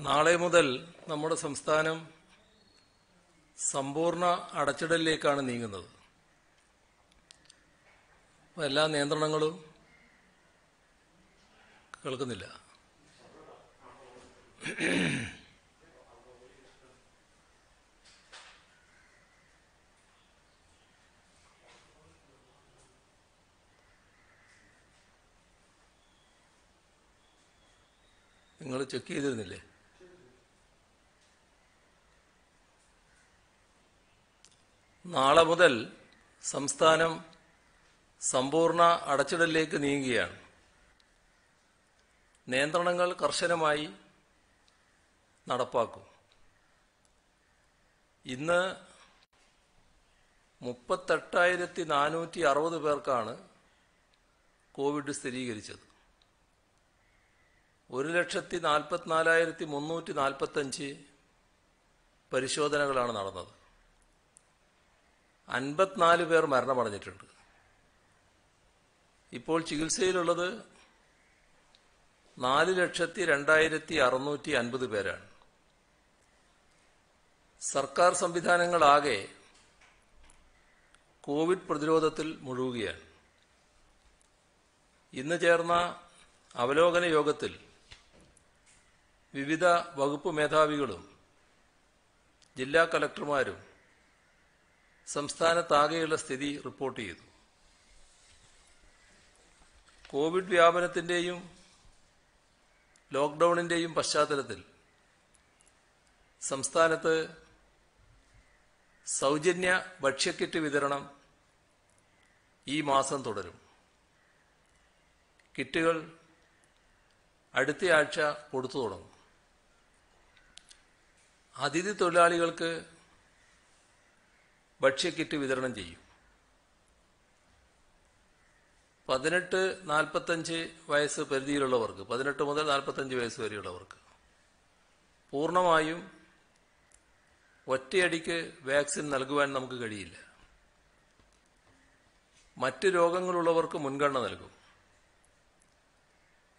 നാളെ മുതൽ നമ്മുടെ സംസ്ഥാനം സമ്പൂർണ്ണ അടച്ചിടലിലേക്കാണ് നീങ്ങുന്നത്. എല്ലാ നിയന്ത്രണങ്ങളും കേൾക്കുന്നില്ല. നിങ്ങൾ ചെക്ക് ചെയ്തിരുന്നില്ലേ? നാളെ മുതൽ സംസ്ഥാനം സമ്പൂർണ്ണ അടച്ചിടലിലേക്ക് നീങ്ങുകയാണ്. നിയന്ത്രണങ്ങൾ കർശനമായി നടപ്പാക്കും. ഇന്ന് 38,460 പേർക്കാണ് കോവിഡ് സ്ഥിരീകരിച്ചത്. 1,44,345 പരിശോധനകളാണ് നടന്നത്. 54 പേർ മരണമടഞ്ഞിട്ടുണ്ട്. ഇപ്പോൾ ചികിത്സയിലുള്ളത് 4,02,650 പേരാണ്. സർക്കാർ സംവിധാനങ്ങളാകെ കോവിഡ് പ്രതിരോധത്തിൽ മുഴുകുകയാണ്. ഇന്ന് ചേർന്ന അവലോകന യോഗത്തിൽ വിവിധ വകുപ്പ് മേധാവികളും ജില്ലാ കലക്ടർമാരും സംസ്ഥാനത്താകെയുള്ള സ്ഥിതി റിപ്പോർട്ട് ചെയ്തു. കോവിഡ് വ്യാപനത്തിന്റെയും ലോക്ക്ഡൌണിന്റെയും പശ്ചാത്തലത്തിൽ സംസ്ഥാനത്ത് സൗജന്യ ഭക്ഷ്യക്കിറ്റ് വിതരണം ഈ മാസം തുടരും. കിറ്റുകൾ അടുത്തയാഴ്ച കൊടുത്തു തുടങ്ങും. അതിഥി തൊഴിലാളികൾക്ക് ഭക്ഷ്യക്കിറ്റ് വിതരണം ചെയ്യും. 18-45 വയസ്സ് പരിധിയിലുള്ളവർക്ക്, 18 മുതൽ 45 വയസ്സ് വരെയുള്ളവർക്ക് പൂർണ്ണമായും ഒറ്റയടിക്ക് വാക്സിൻ നൽകുവാൻ നമുക്ക് കഴിയില്ല. മറ്റ് രോഗങ്ങളുള്ളവർക്ക് മുൻഗണന നൽകും.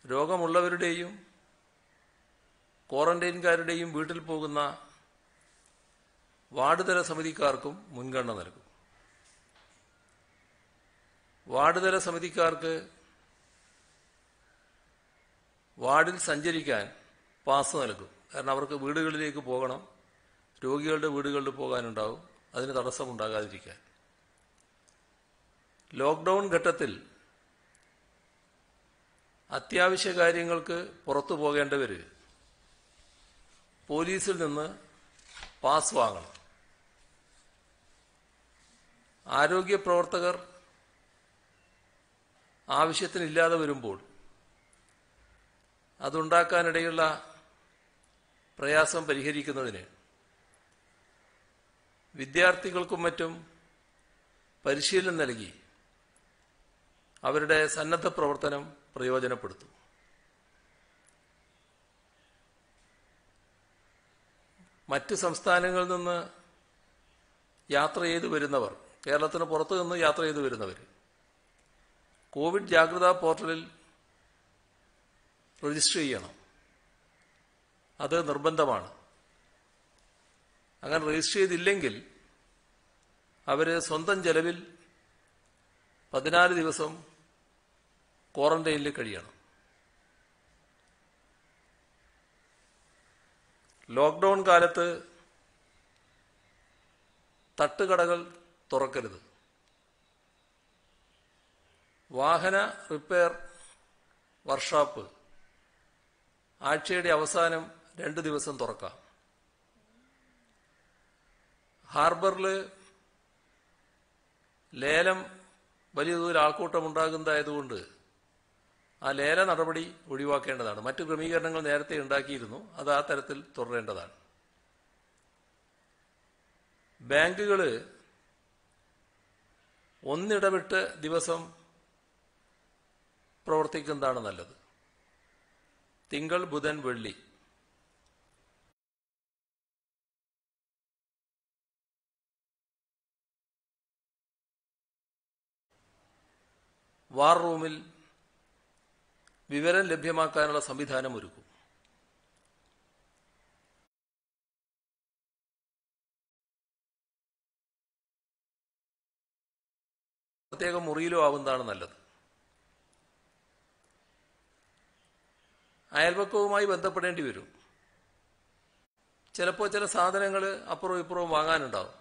രോഗമുള്ളവരുടെയും ക്വാറന്റൈൻകാരുടെയും വീട്ടിൽ പോകുന്ന വാർഡ് തല സമിതിക്കാർക്കും മുൻഗണന നൽകും. വാർഡ് തല സമിതിക്കാർക്ക് വാർഡിൽ സഞ്ചരിക്കാൻ പാസ് നൽകും. കാരണം അവർക്ക് വീടുകളിലേക്ക് പോകണം, രോഗികളുടെ വീടുകളിൽ പോകാനുണ്ടാവും, അതിന് തടസ്സമുണ്ടാകാതിരിക്കാൻ. ലോക്ക്ഡൌൺ ഘട്ടത്തിൽ അത്യാവശ്യ കാര്യങ്ങൾക്ക് പുറത്തു പോകേണ്ടവർ പോലീസിൽ നിന്ന് പാസ് വാങ്ങണം. ആരോഗ്യ പ്രവർത്തകർ ആവശ്യത്തിനില്ലാതെ വരുമ്പോൾ അതുണ്ടാക്കാനിടയുള്ള പ്രയാസം പരിഹരിക്കുന്നതിന് വിദ്യാർത്ഥികൾക്കും മറ്റും പരിശീലനം നൽകി അവരുടെ സന്നദ്ധ പ്രവർത്തനം പ്രയോജനപ്പെടുത്തും. മറ്റ് സംസ്ഥാനങ്ങളിൽ നിന്ന് യാത്ര ചെയ്തു വരുന്നവർ, കേരളത്തിന് പുറത്തു നിന്ന് യാത്ര ചെയ്തു വരുന്നവർ കോവിഡ് ജാഗ്രതാ പോർട്ടലിൽ രജിസ്റ്റർ ചെയ്യണം. അത് നിർബന്ധമാണ്. അങ്ങനെ രജിസ്റ്റർ ചെയ്തില്ലെങ്കിൽ അവർ സ്വന്തം ചെലവിൽ 14 ദിവസം ക്വാറന്റൈനിൽ കഴിയണം. ലോക്ക്ഡൌൺ കാലത്ത് തട്ടുകടകൾ തുറക്കരുത്. വാഹന റിപ്പയർ വർക്ക്ഷോപ്പ് ആഴ്ചയുടെ അവസാനം 2 ദിവസം തുറക്കാം. ഹാർബറിൽ ലേലം വലിയ തോതിൽ ആൾക്കൂട്ടം ഉണ്ടാകുന്നതായതുകൊണ്ട് ആ ലേല നടപടി ഒഴിവാക്കേണ്ടതാണ്. മറ്റു ക്രമീകരണങ്ങൾ നേരത്തെ ഉണ്ടാക്കിയിരുന്നു, അത് ആ തരത്തിൽ തുടരേണ്ടതാണ്. ബാങ്കുകൾ ഒന്നിടവിട്ട് ദിവസം പ്രവർത്തിക്കുന്നതാണ് നല്ലത്. തിങ്കൾ, ബുധൻ, വെള്ളി. വാർ റൂമിൽ വിവരം ലഭ്യമാക്കാനുള്ള സംവിധാനം ഒരുക്കും. പ്രത്യേക മുറിയിലോ ആവുന്നതാണ് നല്ലത്. അയൽപക്കവുമായി ബന്ധപ്പെടേണ്ടി വരും. ചിലപ്പോൾ ചില സാധനങ്ങൾ അപ്പുറവും ഇപ്പുറവും വാങ്ങാനുണ്ടാവും.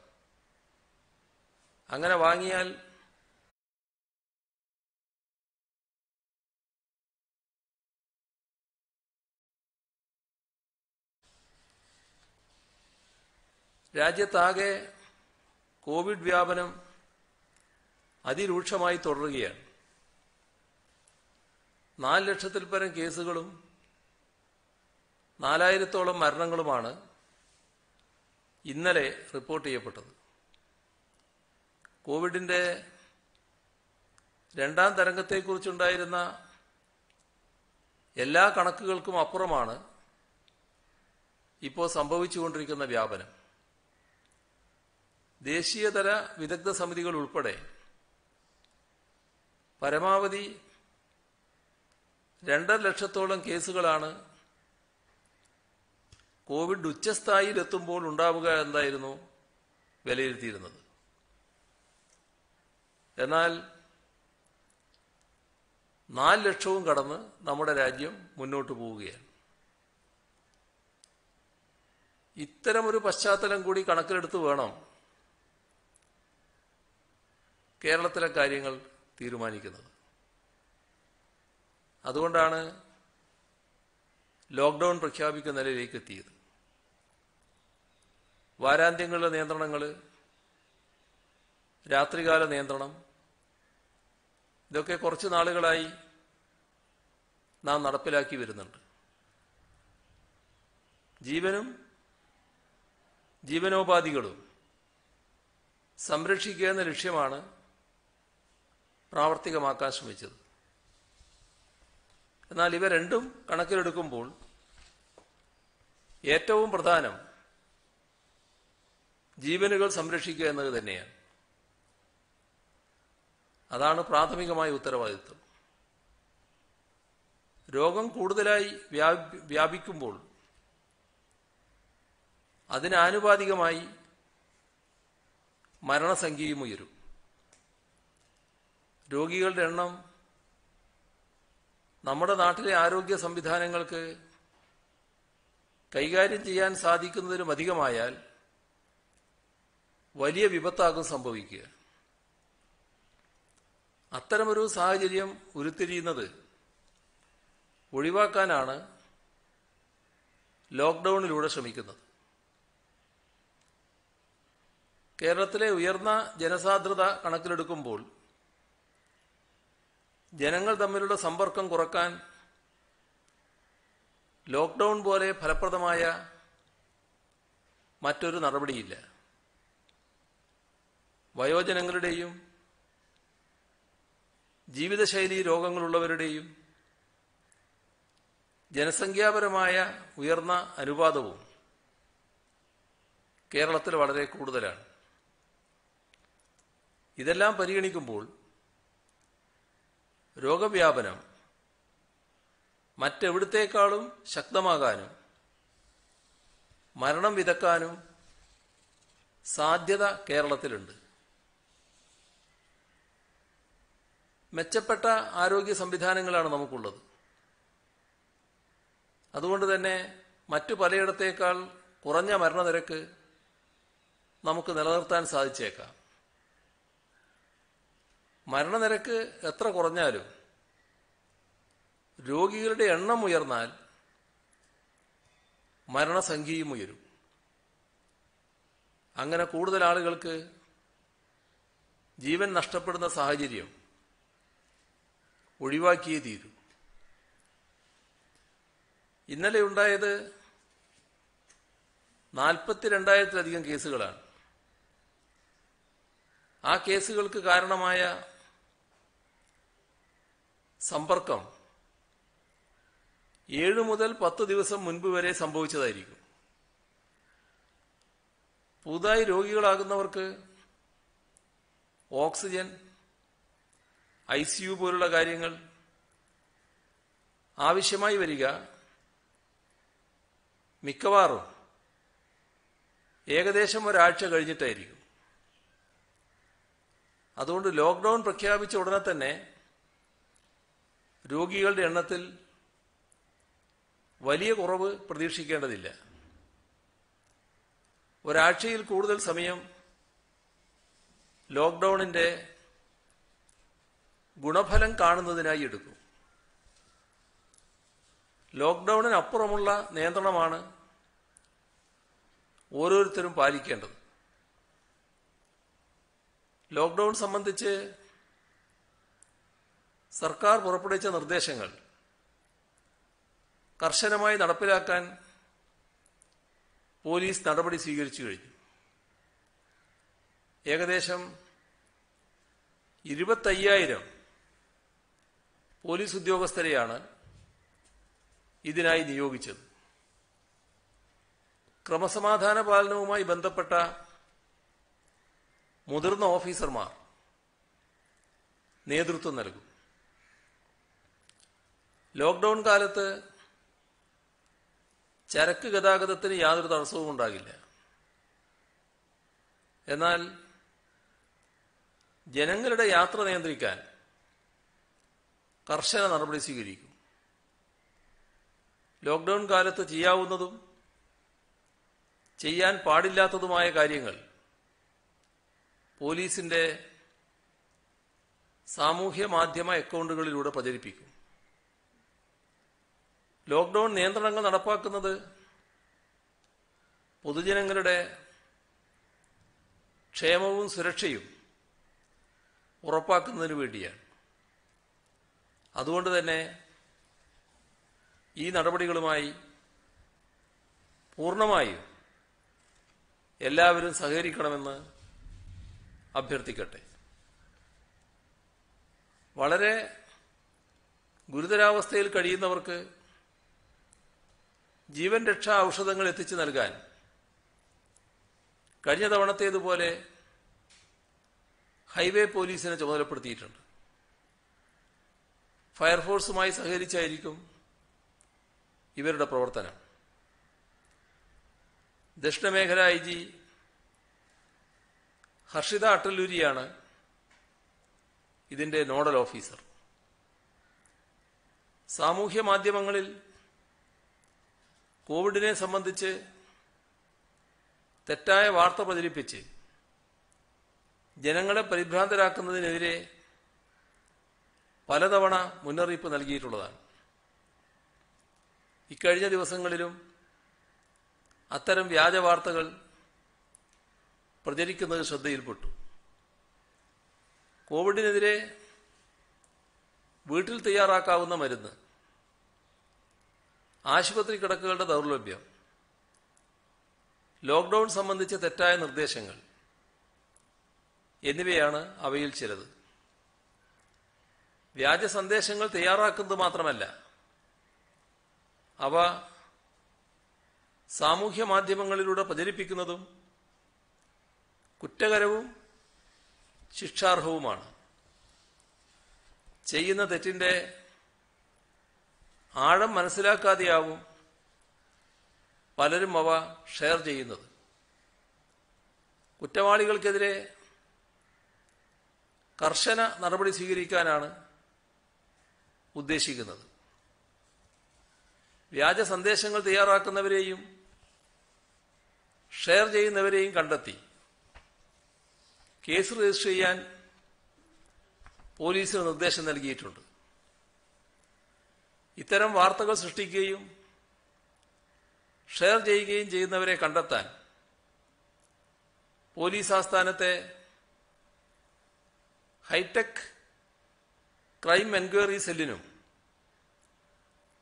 അങ്ങനെ വാങ്ങിയാൽ രാജ്യത്താകെ കോവിഡ് വ്യാപനം അതിരൂക്ഷമായി തുടരുകയാണ്. 4 ലക്ഷത്തിൽ പരം കേസുകളും 4000-ഓളം മരണങ്ങളുമാണ് ഇന്നലെ റിപ്പോർട്ട് ചെയ്യപ്പെട്ടത്. കോവിഡിന്റെ 2ാം തരംഗത്തെക്കുറിച്ചുണ്ടായിരുന്ന എല്ലാ കണക്കുകൾക്കും അപ്പുറമാണ് ഇപ്പോൾ സംഭവിച്ചുകൊണ്ടിരിക്കുന്ന വ്യാപനം. ദേശീയതല വിദഗ്ധ സമിതികൾ ഉൾപ്പെടെ പരമാവധി 2.5 ലക്ഷത്തോളം കേസുകളാണ് കോവിഡ് ഉച്ചസ്ഥായിയിലെത്തുമ്പോൾ ഉണ്ടാവുക എന്നായിരുന്നു വിലയിരുത്തിയിരുന്നത്. എന്നാൽ 4 ലക്ഷവും കടന്ന് നമ്മുടെ രാജ്യം മുന്നോട്ട് പോവുകയാണ്. ഇത്തരമൊരു പശ്ചാത്തലം കൂടി കണക്കിലെടുത്ത് വേണം കേരളത്തിലെ കാര്യങ്ങൾ തീരുമാനിക്കുന്നത്. അതുകൊണ്ടാണ് ലോക്ക്ഡൌൺ പ്രഖ്യാപിക്കുന്ന നിലയിലേക്ക് എത്തിയത്. വാരാന്ത്യങ്ങളിലെ നിയന്ത്രണങ്ങൾ, രാത്രികാല നിയന്ത്രണം, ഇതൊക്കെ കുറച്ച് നാളുകളായി നാം നടപ്പിലാക്കി വരുന്നുണ്ട്. ജീവനും ജീവനോപാധികളും സംരക്ഷിക്കുക എന്ന ലക്ഷ്യമാണ് പ്രാവർത്തികമാക്കാൻ ശ്രമിച്ചത്. എന്നാൽ ഇവ രണ്ടും കണക്കിലെടുക്കുമ്പോൾ ഏറ്റവും പ്രധാനം ജീവനുകൾ സംരക്ഷിക്കുക എന്നത് തന്നെയാണ്. അതാണ് പ്രാഥമികമായ ഉത്തരവാദിത്വം. രോഗം കൂടുതലായി വ്യാപിക്കുമ്പോൾ അതിനാനുപാതികമായി മരണസംഖ്യയും ഉയരും. രോഗികളുടെ എണ്ണം നമ്മുടെ നാട്ടിലെ ആരോഗ്യ സംവിധാനങ്ങൾക്ക് കൈകാര്യം ചെയ്യാൻ സാധിക്കുന്നതിലും അധികമായാൽ വലിയ വിപത്താകും സംഭവിക്കുക. അത്തരമൊരു സാഹചര്യം ഉരുത്തിരിയുന്നത് ഒഴിവാക്കാനാണ് ലോക്ക്ഡൌണിലൂടെ ശ്രമിക്കുന്നത്. കേരളത്തിലെ ഉയർന്ന ജനസാന്ദ്രത കണക്കിലെടുക്കുമ്പോൾ ജനങ്ങൾ തമ്മിലുള്ള സമ്പർക്കം കുറക്കാൻ ലോക്ക്ഡൌൺ പോലെ ഫലപ്രദമായ മറ്റൊരു നടപടിയില്ല. വയോജനങ്ങളുടെയും ജീവിതശൈലി രോഗങ്ങളുള്ളവരുടെയും ജനസംഖ്യാപരമായ ഉയർന്ന അനുപാതവും കേരളത്തിൽ വളരെ കൂടുതലാണ്. ഇതെല്ലാം പരിഗണിക്കുമ്പോൾ രോഗവ്യാപനം മറ്റെവിടത്തേക്കാളും ശക്തമാകാനും മരണം വിതക്കാനും സാധ്യത കേരളത്തിലുണ്ട്. മെച്ചപ്പെട്ട ആരോഗ്യ സംവിധാനങ്ങളാണ് നമുക്കുള്ളത്. അതുകൊണ്ട് തന്നെ മറ്റു പലയിടത്തേക്കാൾ കുറഞ്ഞ മരണനിരക്ക് നമുക്ക് നിലനിർത്താൻ സാധിച്ചേക്കാം. മരണനിരക്ക് എത്ര കുറഞ്ഞാലും രോഗികളുടെ എണ്ണം ഉയർന്നാൽ മരണസംഖ്യയും ഉയരും. അങ്ങനെ കൂടുതൽ ആളുകൾക്ക് ജീവൻ നഷ്ടപ്പെടുന്ന സാഹചര്യം ഒഴിവാക്കിയേ തീരൂ. ഇന്നലെ ഉണ്ടായത് 42,000-ലധികം കേസുകളാണ്. ആ കേസുകൾക്ക് കാരണമായ സമ്പർക്കം 7 മുതൽ 10 ദിവസം മുൻപ് വരെ സംഭവിച്ചതായിരിക്കും. പുതുതായി രോഗികളാകുന്നവർക്ക് ഓക്സിജൻ, ICU പോലുള്ള കാര്യങ്ങൾ ആവശ്യമായി വരിക മിക്കവാറും ഏകദേശം ഒരാഴ്ച കഴിഞ്ഞിട്ടായിരിക്കും. അതുകൊണ്ട് ലോക്ക്ഡൌൺ പ്രഖ്യാപിച്ച ഉടനെ തന്നെ രോഗികളുടെ എണ്ണത്തിൽ വലിയ കുറവ് പ്രതീക്ഷിക്കേണ്ടതില്ല. ഒരാഴ്ചയിൽ കൂടുതൽ സമയം ലോക്ക്ഡൌണിന്റെ ഗുണഫലം കാണുന്നതിനായി എടുക്കും. ലോക്ക്ഡൌണിനപ്പുറമുള്ള നിയന്ത്രണമാണ് ഓരോരുത്തരും പാലിക്കേണ്ടത്. ലോക്ക്ഡൌൺ സംബന്ധിച്ച് സർക്കാർ പുറപ്പെടുവിച്ച നിർദ്ദേശങ്ങൾ കർശനമായി നടപ്പിലാക്കാൻ പോലീസ് നടപടി സ്വീകരിച്ചു കഴിഞ്ഞു. ഏകദേശം 25,000 പോലീസ് ഉദ്യോഗസ്ഥരെയാണ് ഇതിനായി നിയോഗിച്ചത്. ക്രമസമാധാന പാലനവുമായി ബന്ധപ്പെട്ട മുതിർന്ന ഓഫീസർമാർ നേതൃത്വം നൽകും. ലോക്ക്ഡൌൺ കാലത്ത് ചരക്ക് ഗതാഗതത്തിന് യാതൊരു തടസ്സവും ഉണ്ടാകില്ല. എന്നാൽ ജനങ്ങളുടെ യാത്ര നിയന്ത്രിക്കാൻ കർശന നടപടി സ്വീകരിക്കും. ലോക്ക്ഡൌൺ കാലത്ത് ചെയ്യാവുന്നതും ചെയ്യാൻ പാടില്ലാത്തതുമായ കാര്യങ്ങൾ പോലീസിന്റെ സാമൂഹ്യ മാധ്യമ അക്കൗണ്ടുകളിലൂടെ പ്രചരിപ്പിക്കും. ലോക്ക്ഡൌൺ നിയന്ത്രണങ്ങൾ നടപ്പാക്കുന്നത് പൊതുജനങ്ങളുടെ ക്ഷേമവും സുരക്ഷയും ഉറപ്പാക്കുന്നതിന് വേണ്ടിയാണ്. അതുകൊണ്ട് തന്നെ ഈ നടപടികളുമായി പൂർണ്ണമായും എല്ലാവരും സഹകരിക്കണമെന്ന് അഭ്യർത്ഥിക്കട്ടെ. വളരെ ഗുരുതരാവസ്ഥയിൽ കഴിയുന്നവർക്ക് ജീവൻ രക്ഷാ ഔഷധങ്ങൾ എത്തിച്ചു നൽകാൻ കഴിഞ്ഞ തവണത്തേതുപോലെ ഹൈവേ പോലീസിനെ ചുമതലപ്പെടുത്തിയിട്ടുണ്ട്. ഫയർഫോഴ്സുമായി സഹകരിച്ചായിരിക്കും ഇവരുടെ പ്രവർത്തനം. ദക്ഷിണമേഖല IG ഹർഷിത അട്ടല്ലൂരിയാണ് ഇതിന്റെ നോഡൽ ഓഫീസർ. സാമൂഹ്യ മാധ്യമങ്ങളിൽ കോവിഡിനെ സംബന്ധിച്ച് തെറ്റായ വാർത്ത പ്രചരിപ്പിച്ച് ജനങ്ങളെ പരിഭ്രാന്തരാക്കുന്നതിനെതിരെ പലതവണ മുന്നറിയിപ്പ് നൽകിയിട്ടുള്ളതാണ്. ഇക്കഴിഞ്ഞ ദിവസങ്ങളിലും അത്തരം വ്യാജ വാർത്തകൾ പ്രചരിക്കുന്നത് ശ്രദ്ധയിൽപ്പെട്ടു. കോവിഡിനെതിരെ വീട്ടിൽ തയ്യാറാക്കാവുന്ന മരുന്ന്, ആശുപത്രി കിടക്കകളുടെ ദൗർലഭ്യം, ലോക്ക്ഡൌൺ സംബന്ധിച്ച തെറ്റായ നിർദ്ദേശങ്ങൾ എന്നിവയാണ് അവയിൽ ചിലത്. വ്യാജ സന്ദേശങ്ങൾ തയ്യാറാക്കുന്നത് മാത്രമല്ല, അവ സാമൂഹ്യ മാധ്യമങ്ങളിലൂടെ പ്രചരിപ്പിക്കുന്നതും കുറ്റകരവും ശിക്ഷാർഹവുമാണ്. ചെയ്യുന്ന തെറ്റിന്റെ ആഴം മനസ്സിലാക്കാതെയാവും പലരും അവ ഷെയർ ചെയ്യുന്നത്. കുറ്റവാളികൾക്കെതിരെ കർശന നടപടി സ്വീകരിക്കാനാണ് ഉദ്ദേശിക്കുന്നത്. വ്യാജ സന്ദേശങ്ങൾ തയ്യാറാക്കുന്നവരെയും ഷെയർ ചെയ്യുന്നവരെയും കണ്ടെത്തി കേസ് രജിസ്റ്റർ ചെയ്യാൻ പോലീസിന് നിർദ്ദേശം നൽകിയിട്ടുണ്ട്. ഇത്തരം വാർത്തകൾ സൃഷ്ടിക്കുകയും ഷെയർ ചെയ്യുകയും ചെയ്യുന്നവരെ കണ്ടെത്താൻ പോലീസ് ആസ്ഥാനത്തെ ഹൈടെക് ക്രൈം എൻക്വയറി സെല്ലിനും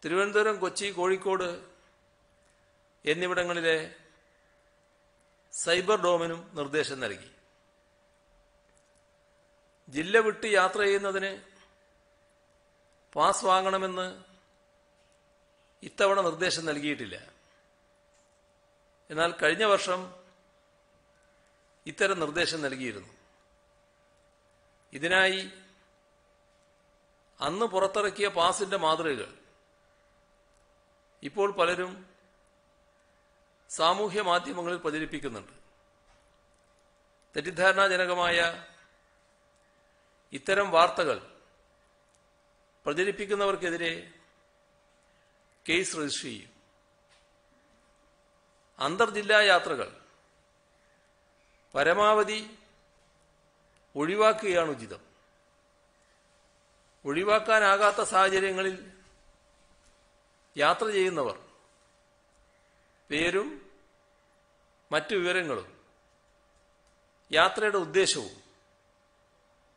തിരുവനന്തപുരം, കൊച്ചി, കോഴിക്കോട് എന്നിവിടങ്ങളിലെ സൈബർ ഡോമിനും നിർദ്ദേശം നൽകി. ജില്ല വിട്ട് യാത്ര ചെയ്യുന്നതിന് പാസ് വാങ്ങണമെന്ന് ഇത്തവണ നിർദ്ദേശം നൽകിയിട്ടില്ല. എന്നാൽ കഴിഞ്ഞ വർഷം ഇത്തരം നിർദ്ദേശം നൽകിയിരുന്നു. ഇതിനായി അന്ന് പുറത്തിറക്കിയ പാസിന്റെ മാതൃകകൾ ഇപ്പോൾ പലരും സാമൂഹ്യ മാധ്യമങ്ങളിൽ പ്രചരിപ്പിക്കുന്നുണ്ട്. തെറ്റിദ്ധാരണാജനകമായ ഇത്തരം വാർത്തകൾ പ്രചരിപ്പിക്കുന്നവർക്കെതിരെ കേസ് രജിസ്റ്റർ ചെയ്യും. അന്തർജില്ലാ യാത്രകൾ പരമാവധി ഒഴിവാക്കുകയാണ് ഉചിതം. ഒഴിവാക്കാനാകാത്ത സാഹചര്യങ്ങളിൽ യാത്ര ചെയ്യുന്നവർ പേരും മറ്റു വിവരങ്ങളും യാത്രയുടെ ഉദ്ദേശവും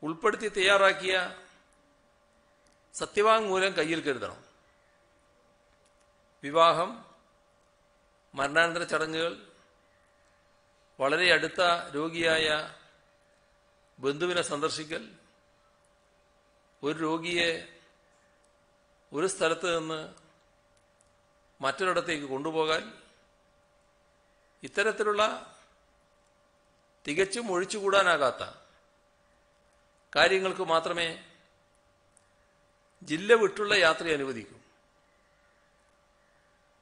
ഉൾപ്പെടുത്തി തയ്യാറാക്കിയ സത്യവാങ്മൂലം കയ്യിൽ കരുതണം. വിവാഹം, മരണാനന്തര ചടങ്ങുകൾ, വളരെ അടുത്ത രോഗിയായ ബന്ധുവിനെ സന്ദർശിക്കൽ, ഒരു രോഗിയെ ഒരു സ്ഥലത്ത് നിന്ന് മറ്റൊരിടത്തേക്ക് കൊണ്ടുപോകാൻ, ഇത്തരത്തിലുള്ള തികച്ചും ഒഴിച്ചുകൂടാനാകാത്ത കാര്യങ്ങൾക്ക് മാത്രമേ ജില്ല വിട്ടുള്ള യാത്ര അനുവദിക്കൂ.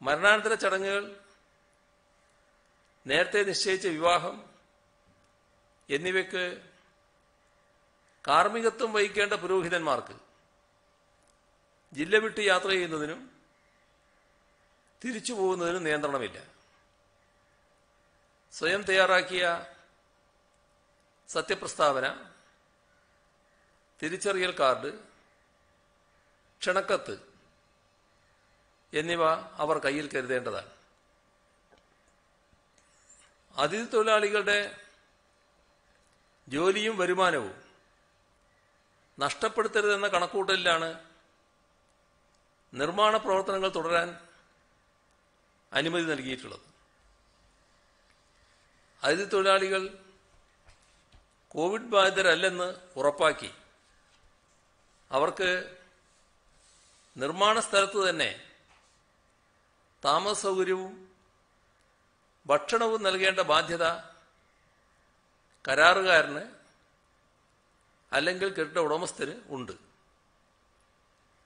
മരണാനന്തര ചടങ്ങുകൾ, നേരത്തെ നിശ്ചയിച്ച വിവാഹം എന്നിവയ്ക്ക് കാർമ്മികത്വം വഹിക്കേണ്ട പുരോഹിതന്മാർക്ക് ജില്ല വിട്ട് യാത്ര ചെയ്യുന്നതിനും തിരിച്ചു പോകുന്നതിനും നിയന്ത്രണമില്ല. സ്വയം തയ്യാറാക്കിയ സത്യപ്രസ്താവന, തിരിച്ചറിയൽ കാർഡ്, ക്ഷണക്കത്ത് എന്നിവ അവർ കയ്യിൽ കരുതേണ്ടതാണ്. അതിഥി തൊഴിലാളികളുടെ ജോലിയും വരുമാനവും നഷ്ടപ്പെടുത്തരുതെന്ന കണക്കൂട്ടലിലാണ് നിർമ്മാണ പ്രവർത്തനങ്ങൾ തുടരാൻ അനുമതി നൽകിയിട്ടുള്ളത്. അതിഥി തൊഴിലാളികൾ കോവിഡ് ബാധിതരല്ലെന്ന് ഉറപ്പാക്കി അവർക്ക് നിർമ്മാണ സ്ഥലത്ത് തന്നെ താമസ സൗകര്യവും ഭക്ഷണവും നൽകേണ്ട ബാധ്യത കരാറുകാരന് അല്ലെങ്കിൽ കെട്ടിട ഉടമസ്ഥന് ഉണ്ട്.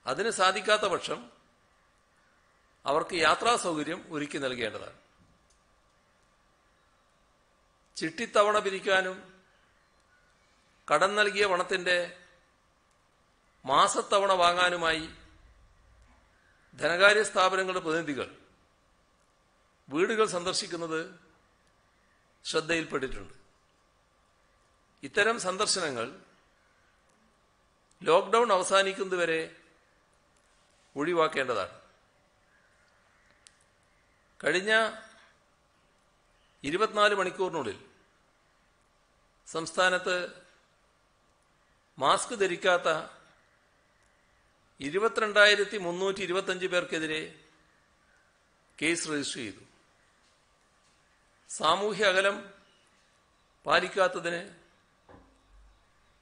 അതിന് സാധിക്കാത്ത പക്ഷം അവർക്ക് യാത്രാ സൗകര്യം ഒരുക്കി നൽകേണ്ടതാണ്. ചിട്ടിത്തവണ പിരിക്കാനും കടം നൽകിയ പണത്തിന്റെ മാസത്തവണ വാങ്ങാനുമായി ധനകാര്യ സ്ഥാപനങ്ങളുടെ പ്രതിനിധികൾ വീടുകൾ സന്ദർശിക്കുന്നത് ശ്രദ്ധയിൽപ്പെട്ടിട്ടുണ്ട്. ഇത്തരം സന്ദർശനങ്ങൾ ലോക്ക്ഡൌൺ അവസാനിക്കുന്നതുവരെ ഒഴിവാക്കേണ്ടതാണ്. കഴിഞ്ഞ 24 മണിക്കൂറിനുള്ളിൽ സംസ്ഥാനത്ത് മാസ്ക് ധരിക്കാത്ത 22,325 പേർക്കെതിരെ കേസ് രജിസ്റ്റർ ചെയ്തു. സാമൂഹ്യ അകലം പാലിക്കാത്തതിന്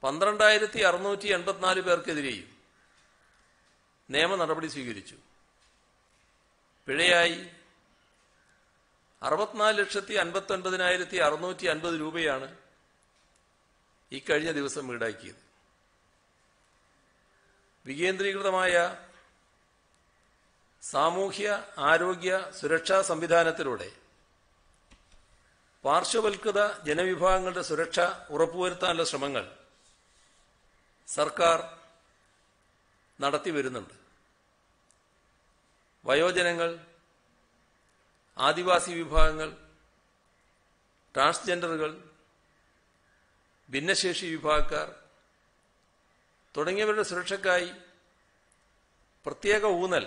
12,684 പേർക്കെതിരെയും നിയമ നടപടി സ്വീകരിച്ചു. പിഴയായി 64,59,650 രൂപയാണ് ഇക്കഴിഞ്ഞ ദിവസം ഈടാക്കിയത്. വികേന്ദ്രീകൃതമായ സാമൂഹ്യ ആരോഗ്യ സുരക്ഷാ സംവിധാനത്തിലൂടെ പാർശ്വവൽകൃത ജനവിഭാഗങ്ങളുടെ സുരക്ഷ ഉറപ്പുവരുത്താനുള്ള ശ്രമങ്ങൾ സർക്കാർ നടത്തിവരുന്നുണ്ട്. വയോജനങ്ങൾ, ആദിവാസി വിഭാഗങ്ങൾ, ട്രാൻസ്ജെൻഡറുകൾ, ഭിന്നശേഷി വിഭാഗക്കാർ തുടങ്ങിയവരുടെ സുരക്ഷയ്ക്കായി പ്രത്യേക ഊന്നൽ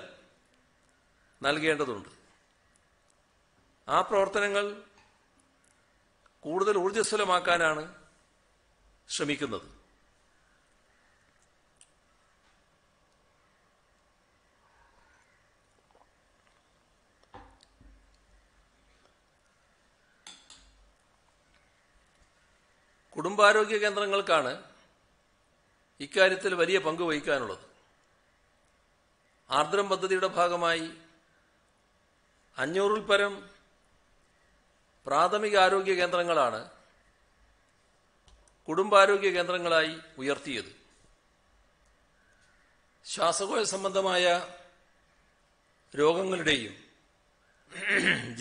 നൽകേണ്ടതുണ്ട്. ആ പ്രവർത്തനങ്ങൾ കൂടുതൽ ഊർജ്ജസ്വലമാക്കാനാണ് ശ്രമിക്കുന്നത്. കുടുംബാരോഗ്യ കേന്ദ്രങ്ങൾക്കാണ് ഇക്കാര്യത്തിൽ വലിയ പങ്ക് വഹിക്കാനുള്ളത്. ആർദ്രം പദ്ധതിയുടെ ഭാഗമായി 500-ൽ പരം പ്രാഥമിക ആരോഗ്യ കേന്ദ്രങ്ങളാണ് കുടുംബാരോഗ്യ കേന്ദ്രങ്ങളായി ഉയർത്തിയത്. ശ്വാസകോശ സംബന്ധമായ രോഗങ്ങളുടെയും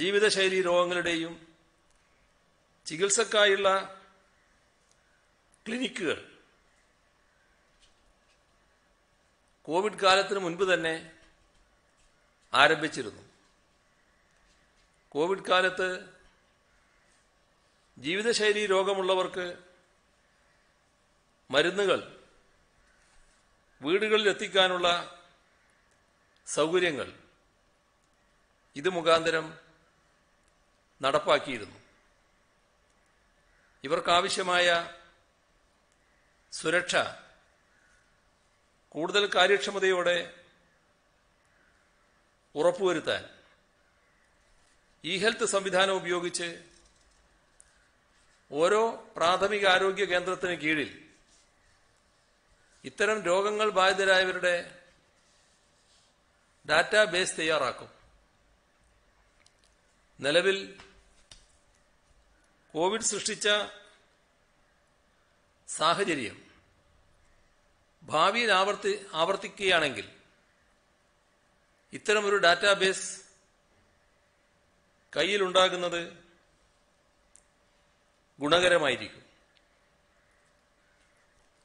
ജീവിതശൈലി രോഗങ്ങളുടെയും ചികിത്സക്കായുള്ള ക്ലിനിക്കുകൾ കോവിഡ് കാലത്തിന് മുൻപ് തന്നെ ആരംഭിച്ചിരുന്നു. കോവിഡ് കാലത്ത് ജീവിതശൈലീ രോഗമുള്ളവർക്ക് മരുന്നുകൾ വീടുകളിൽ എത്തിക്കാനുള്ള സൗകര്യങ്ങൾ ഇത് മുഖാന്തരം നടപ്പാക്കിയിരുന്നു. ഇവർക്കാവശ്യമായ സുരക്ഷ കൂടുതൽ കാര്യക്ഷമതയോടെ ഉറപ്പുവരുത്താൻ ഇ ഹെൽത്ത് സംവിധാനം ഉപയോഗിച്ച് ഓരോ പ്രാഥമിക ആരോഗ്യ കേന്ദ്രത്തിന് കീഴിൽ ഇത്തരം രോഗങ്ങൾ ബാധിതരായവരുടെ ഡാറ്റാബേസ് തയ്യാറാക്കും. നിലവിൽ കോവിഡ് സൃഷ്ടിച്ച സാഹചര്യം ഭാവിയിൽ ആവർത്തിക്കുകയാണെങ്കിൽ ഇത്തരമൊരു ഡാറ്റാബേസ് കയ്യിലുണ്ടാകുന്നത് ഗുണകരമായിരിക്കും.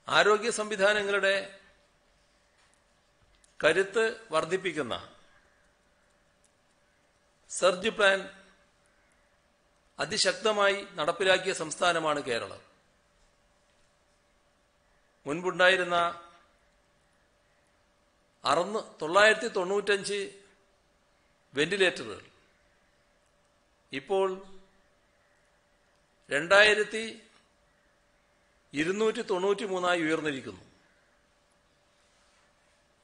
ആരോഗ്യ സംവിധാനങ്ങളുടെ കരുത്ത് വർദ്ധിപ്പിക്കുന്ന സർജ് പ്ലാൻ അതിശക്തമായി നടപ്പിലാക്കിയ സംസ്ഥാനമാണ് കേരളം. മുൻപുണ്ടായിരുന്ന 995 വെന്റിലേറ്ററുകൾ ഇപ്പോൾ 2293 ഉയർന്നിരിക്കുന്നു.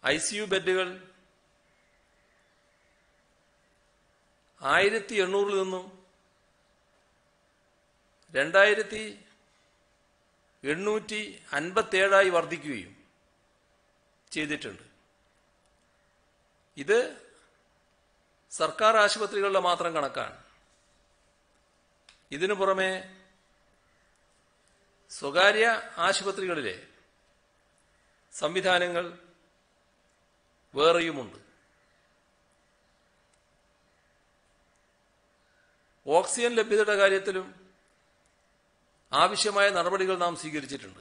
ICU ബെഡുകൾ 1800 നിന്നും 2857 വർദ്ധിക്കുകയും ചെയ്തിട്ടുണ്ട്. ഇത് സർക്കാർ ആശുപത്രികളുടെ മാത്രം കണക്കാണ്. ഇതിനു പുറമെ സ്വകാര്യ ആശുപത്രികളിലെ സംവിധാനങ്ങൾ വേറെയുമുണ്ട്. ഓക്സിജൻ ലഭ്യതയുടെ കാര്യത്തിലും ആവശ്യമായ നടപടികൾ നാം സ്വീകരിച്ചിട്ടുണ്ട്.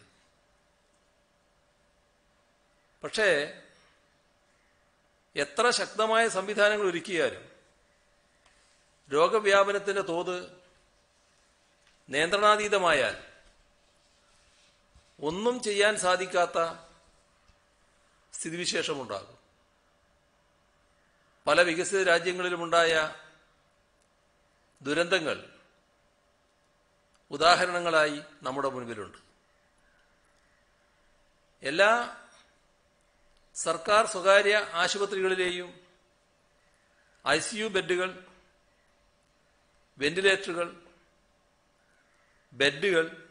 പക്ഷേ എത്ര ശക്തമായ സംവിധാനങ്ങൾ ഒരുക്കിയാലും രോഗവ്യാപനത്തിന്റെ തോത് നിയന്ത്രണാതീതമായാൽ ഒന്നും ചെയ്യാൻ സാധിക്കാത്ത സ്ഥിതിവിശേഷമുണ്ടാകും. പല വികസിത രാജ്യങ്ങളിലുമുണ്ടായ ദുരന്തങ്ങൾ ഉദാഹരണങ്ങളായി നമ്മുടെ മുൻപിലുണ്ട്. എല്ലാ സർക്കാർ സ്വകാര്യ ആശുപത്രികളിലെയും ICU ബെഡുകൾ, വെന്റിലേറ്ററുകൾ, ബെഡുകൾ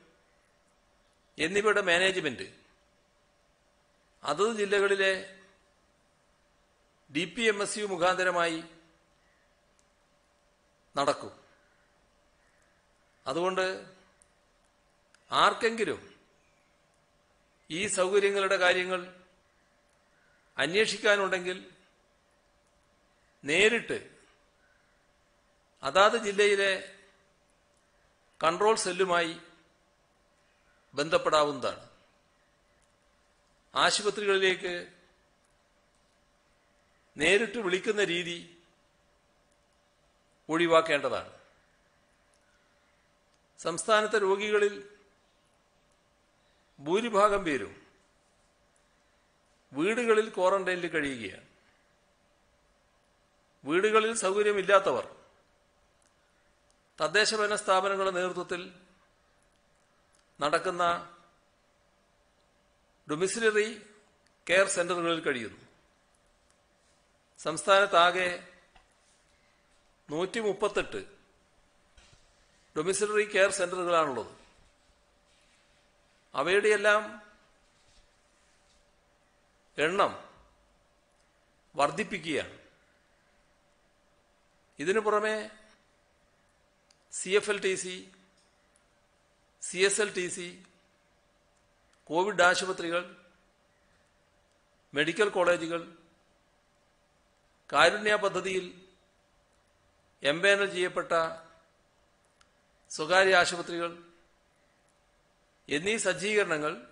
എന്നിവയുടെ മാനേജ്മെന്റ് അതത് ജില്ലകളിലെ DPMSU മുഖാന്തരമായി നടക്കും. അതുകൊണ്ട് ആർക്കെങ്കിലും ഈ സൗകര്യങ്ങളുടെ കാര്യങ്ങൾ അന്വേഷിക്കാനുണ്ടെങ്കിൽ നേരിട്ട് അതാത് ജില്ലയിലെ കൺട്രോൾ സെല്ലുമായി ബന്ധപ്പെടാവുന്നതാണ്. ആശുപത്രികളിലേക്ക് നേരിട്ട് വിളിക്കുന്ന രീതി ഒഴിവാക്കേണ്ടതാണ്. സംസ്ഥാനത്തെ രോഗികളിൽ ഭൂരിഭാഗം പേരും വീടുകളിൽ ക്വാറന്റൈനിൽ കഴിയുകയാണ്. വീടുകളിൽ സൗകര്യമില്ലാത്തവർ തദ്ദേശഭരണ സ്ഥാപനങ്ങളുടെ നേതൃത്വത്തിൽ നടക്കുന്ന ഡൊമിസിലറി കെയർ സെന്ററുകളിൽ കഴിയുന്നു. സംസ്ഥാനത്താകെ 138 ഡൊമിസിലറി കെയർ സെന്ററുകളാണുള്ളത്. അവയുടെയെല്ലാം എണ്ണം വർദ്ധിപ്പിക്കുകയാണ്. ഇതിനു പുറമെ CFLTC, CSLTC, കോവിഡ് ആശുപത്രികൾ, മെഡിക്കൽ കോളേജുകൾ, കാരുണ്യ പദ്ധതിയിൽ എംപാനൽ ചെയ്യപ്പെട്ട സ്വകാര്യ ആശുപത്രികൾ എന്നീ സജ്ജീകരണങ്ങൾ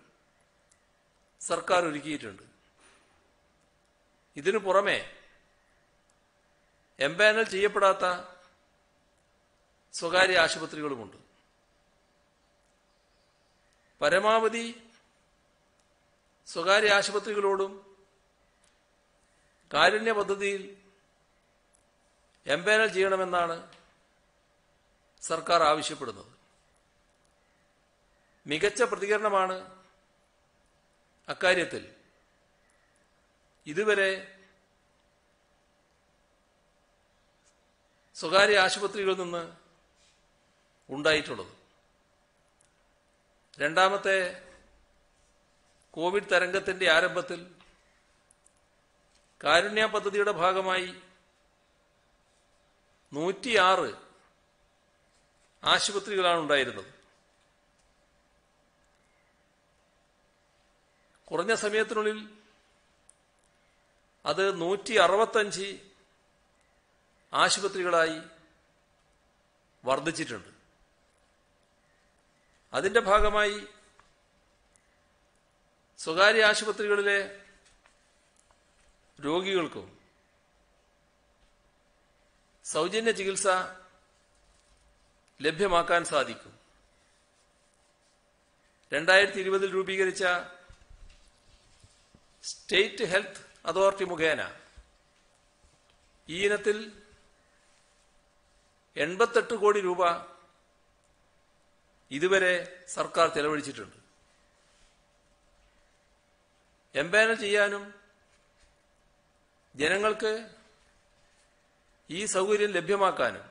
സർക്കാർ ഒരുക്കിയിട്ടുണ്ട്. ഇതിനു പുറമെ എംപാനൽ ചെയ്യപ്പെടാത്ത സ്വകാര്യ ആശുപത്രികളുമുണ്ട്. പരമാവധി സ്വകാര്യ ആശുപത്രികളോടും കാരുണ്യ പദ്ധതിയിൽ എംപാനൽ ചെയ്യണമെന്നാണ് സർക്കാർ ആവശ്യപ്പെടുന്നത്. മികച്ച പ്രതികരണമാണ് അക്കാര്യത്തിൽ ഇതുവരെ സ്വകാര്യ ആശുപത്രികളിൽ നിന്ന് ഉണ്ടായിട്ടുള്ളത്. രണ്ടാമത്തെ കോവിഡ് തരംഗത്തിന്റെ ആരംഭത്തിൽ കാരുണ്യ പദ്ധതിയുടെ ഭാഗമായി 106 ആശുപത്രികളാണ് ഉണ്ടായിരുന്നത്. കുറഞ്ഞ സമയത്തിനുള്ളിൽ അത് 165 ആശുപത്രികളായി വർദ്ധിച്ചിട്ടുണ്ട്. അതിന്റെ ഭാഗമായി സ്വകാര്യ ആശുപത്രികളിലെ രോഗികൾക്കും സൗജന്യ ചികിത്സ ലഭ്യമാക്കാൻ സാധിക്കും. 2020 രൂപീകരിച്ച സ്റ്റേറ്റ് ഹെൽത്ത് അതോറിറ്റി മുഖേന ഈ ഇനത്തിൽ 88 കോടി രൂപ ഇതുവരെ സർക്കാർ ചെലവഴിച്ചിട്ടുണ്ട്. എംപാനൽ ചെയ്യാനും ജനങ്ങൾക്ക് ഈ സൗകര്യം ലഭ്യമാക്കാനും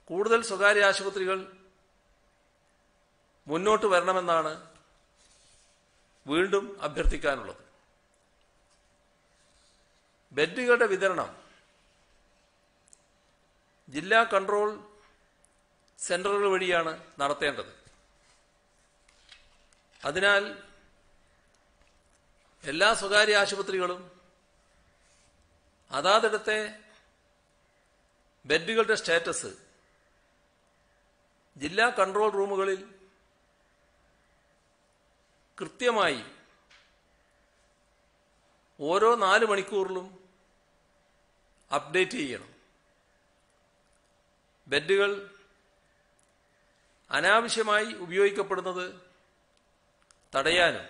കൂടുതൽ സ്വകാര്യ ആശുപത്രികൾ മുന്നോട്ട് വരണമെന്നാണ് വീണ്ടും അഭ്യർത്ഥിക്കാനുള്ളത്. ബെഡുകളുടെ വിതരണം ജില്ലാ കൺട്രോൾ സെന്ററുകൾ വഴിയാണ് നടത്തേണ്ടത്. അതിനാൽ എല്ലാ സ്വകാര്യ ആശുപത്രികളും അതാതിടത്തെ ബെഡുകളുടെ സ്റ്റാറ്റസ് ജില്ലാ കൺട്രോൾ റൂമുകളിൽ കൃത്യമായി ഓരോ 4 മണിക്കൂറിലും അപ്ഡേറ്റ് ചെയ്യണം. ബെഡുകൾ അനാവശ്യമായി ഉപയോഗിക്കപ്പെടുന്നത് തടയാനും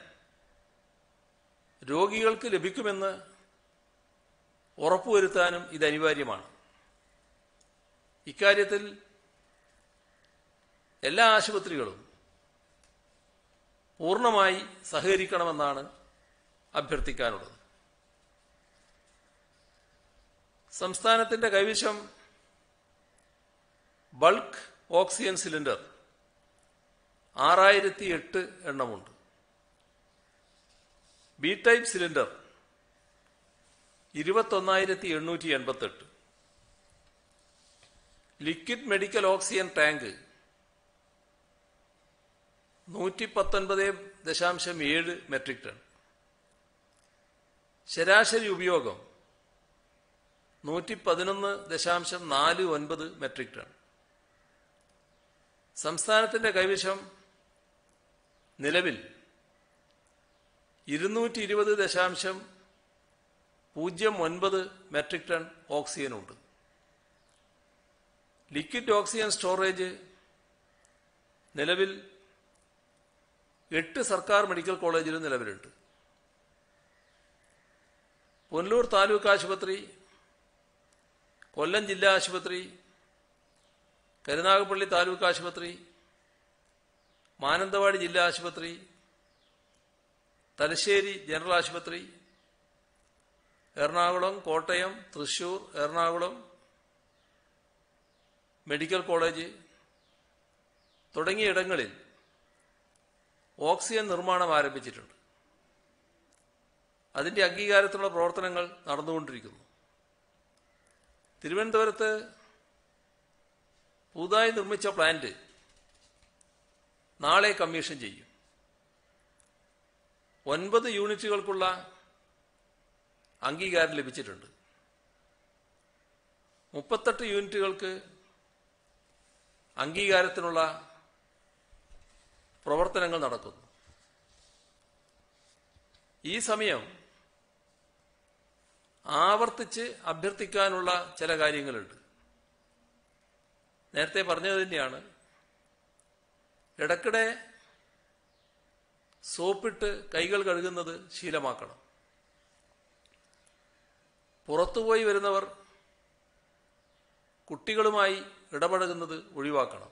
രോഗികൾക്ക് ലഭിക്കുമെന്ന് ഉറപ്പുവരുത്താനും ഇത് അനിവാര്യമാണ്. ഇക്കാര്യത്തിൽ എല്ലാ ആശുപത്രികളും പൂർണ്ണമായി സഹകരിക്കണമെന്നാണ് അഭ്യർത്ഥിക്കാനുള്ളത്. സംസ്ഥാനത്തിന്റെ കൈവശം ബൾക്ക് ഓക്സിജൻ സിലിണ്ടർ 6008 എണ്ണമുണ്ട്. B type cylinder 21888. Liquid medical oxygen tank 119.7 metric ton. ശരാശരി ഉപയോഗം 111.49 മെട്രിക് ടൺ. സംസ്ഥാനത്തിന്റെ കൈവശം നിലവിൽ 220.09 മെട്രിക് ടൺ ഓക്സിജനുണ്ട്. ലിക്വിഡ് ഓക്സിജൻ സ്റ്റോറേജ് നിലവിൽ 8 സർക്കാർ മെഡിക്കൽ കോളേജിലും നിലവിലുണ്ട്. പുനലൂർ താലൂക്ക് ആശുപത്രി, കൊല്ലം ജില്ലാ ആശുപത്രി, കരുനാഗപ്പള്ളി താലൂക്ക് ആശുപത്രി, മാനന്തവാടി ജില്ലാ ആശുപത്രി, തലശ്ശേരി ജനറൽ ആശുപത്രി, എറണാകുളം, കോട്ടയം, തൃശൂർ, എറണാകുളം മെഡിക്കൽ കോളേജ് തുടങ്ങിയ ഇടങ്ങളിൽ ഓക്സിജൻ നിർമ്മാണം ആരംഭിച്ചിട്ടുണ്ട്. അതിന്റെ അംഗീകാരത്തിലുള്ള പ്രവർത്തനങ്ങൾ നടന്നുകൊണ്ടിരിക്കുന്നു. തിരുവനന്തപുരത്ത് പുതുതായി നിർമ്മിച്ച പ്ലാന്റ് നാളെ കമ്മീഷൻ ചെയ്യും. 9 യൂണിറ്റുകൾക്കുള്ള അംഗീകാരം ലഭിച്ചിട്ടുണ്ട്. 38 യൂണിറ്റുകൾക്ക് അംഗീകാരത്തിനുള്ള പ്രവർത്തനങ്ങൾ നടക്കുന്നു. ഈ സമയം ആവർത്തിച്ച് അഭ്യർത്ഥിക്കാനുള്ള ചില കാര്യങ്ങളുണ്ട്. നേരത്തെ പറഞ്ഞത് തന്നെയാണ്, ഇടയ്ക്കിടെ സോപ്പിട്ട് കൈകൾ കഴുകുന്നത് ശീലമാക്കണം. പുറത്തുപോയി വരുന്നവർ കുട്ടികളുമായി ഇടപഴകുന്നത് ഒഴിവാക്കണം.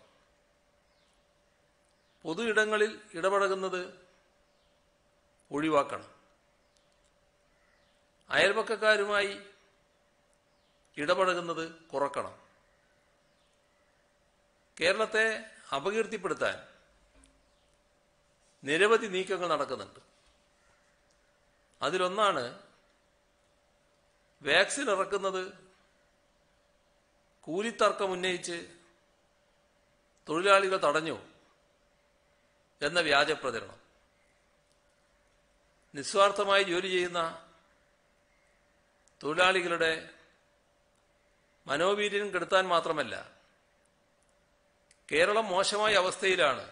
പൊതു ഇടങ്ങളിൽ ഇടപഴകുന്നത് ഒഴിവാക്കണം. അയൽപക്കക്കാരുമായി ഇടപഴകുന്നത് കുറക്കണം. കേരളത്തെ അപകീർത്തിപ്പെടുത്താൻ നിരവധി നീക്കങ്ങൾ നടക്കുന്നുണ്ട്. അതിലൊന്നാണ് വാക്സിൻ ഇറക്കുന്നത് കൂലിത്തർക്കം ഉന്നയിച്ച് തൊഴിലാളികൾ തടഞ്ഞു എന്ന വ്യാജ പ്രചരണം. നിസ്വാർത്ഥമായി ജോലി ചെയ്യുന്ന തൊഴിലാളികളുടെ മനോവീര്യം കെടുത്താൻ മാത്രമല്ല, കേരളം മോശമായ അവസ്ഥയിലാണ്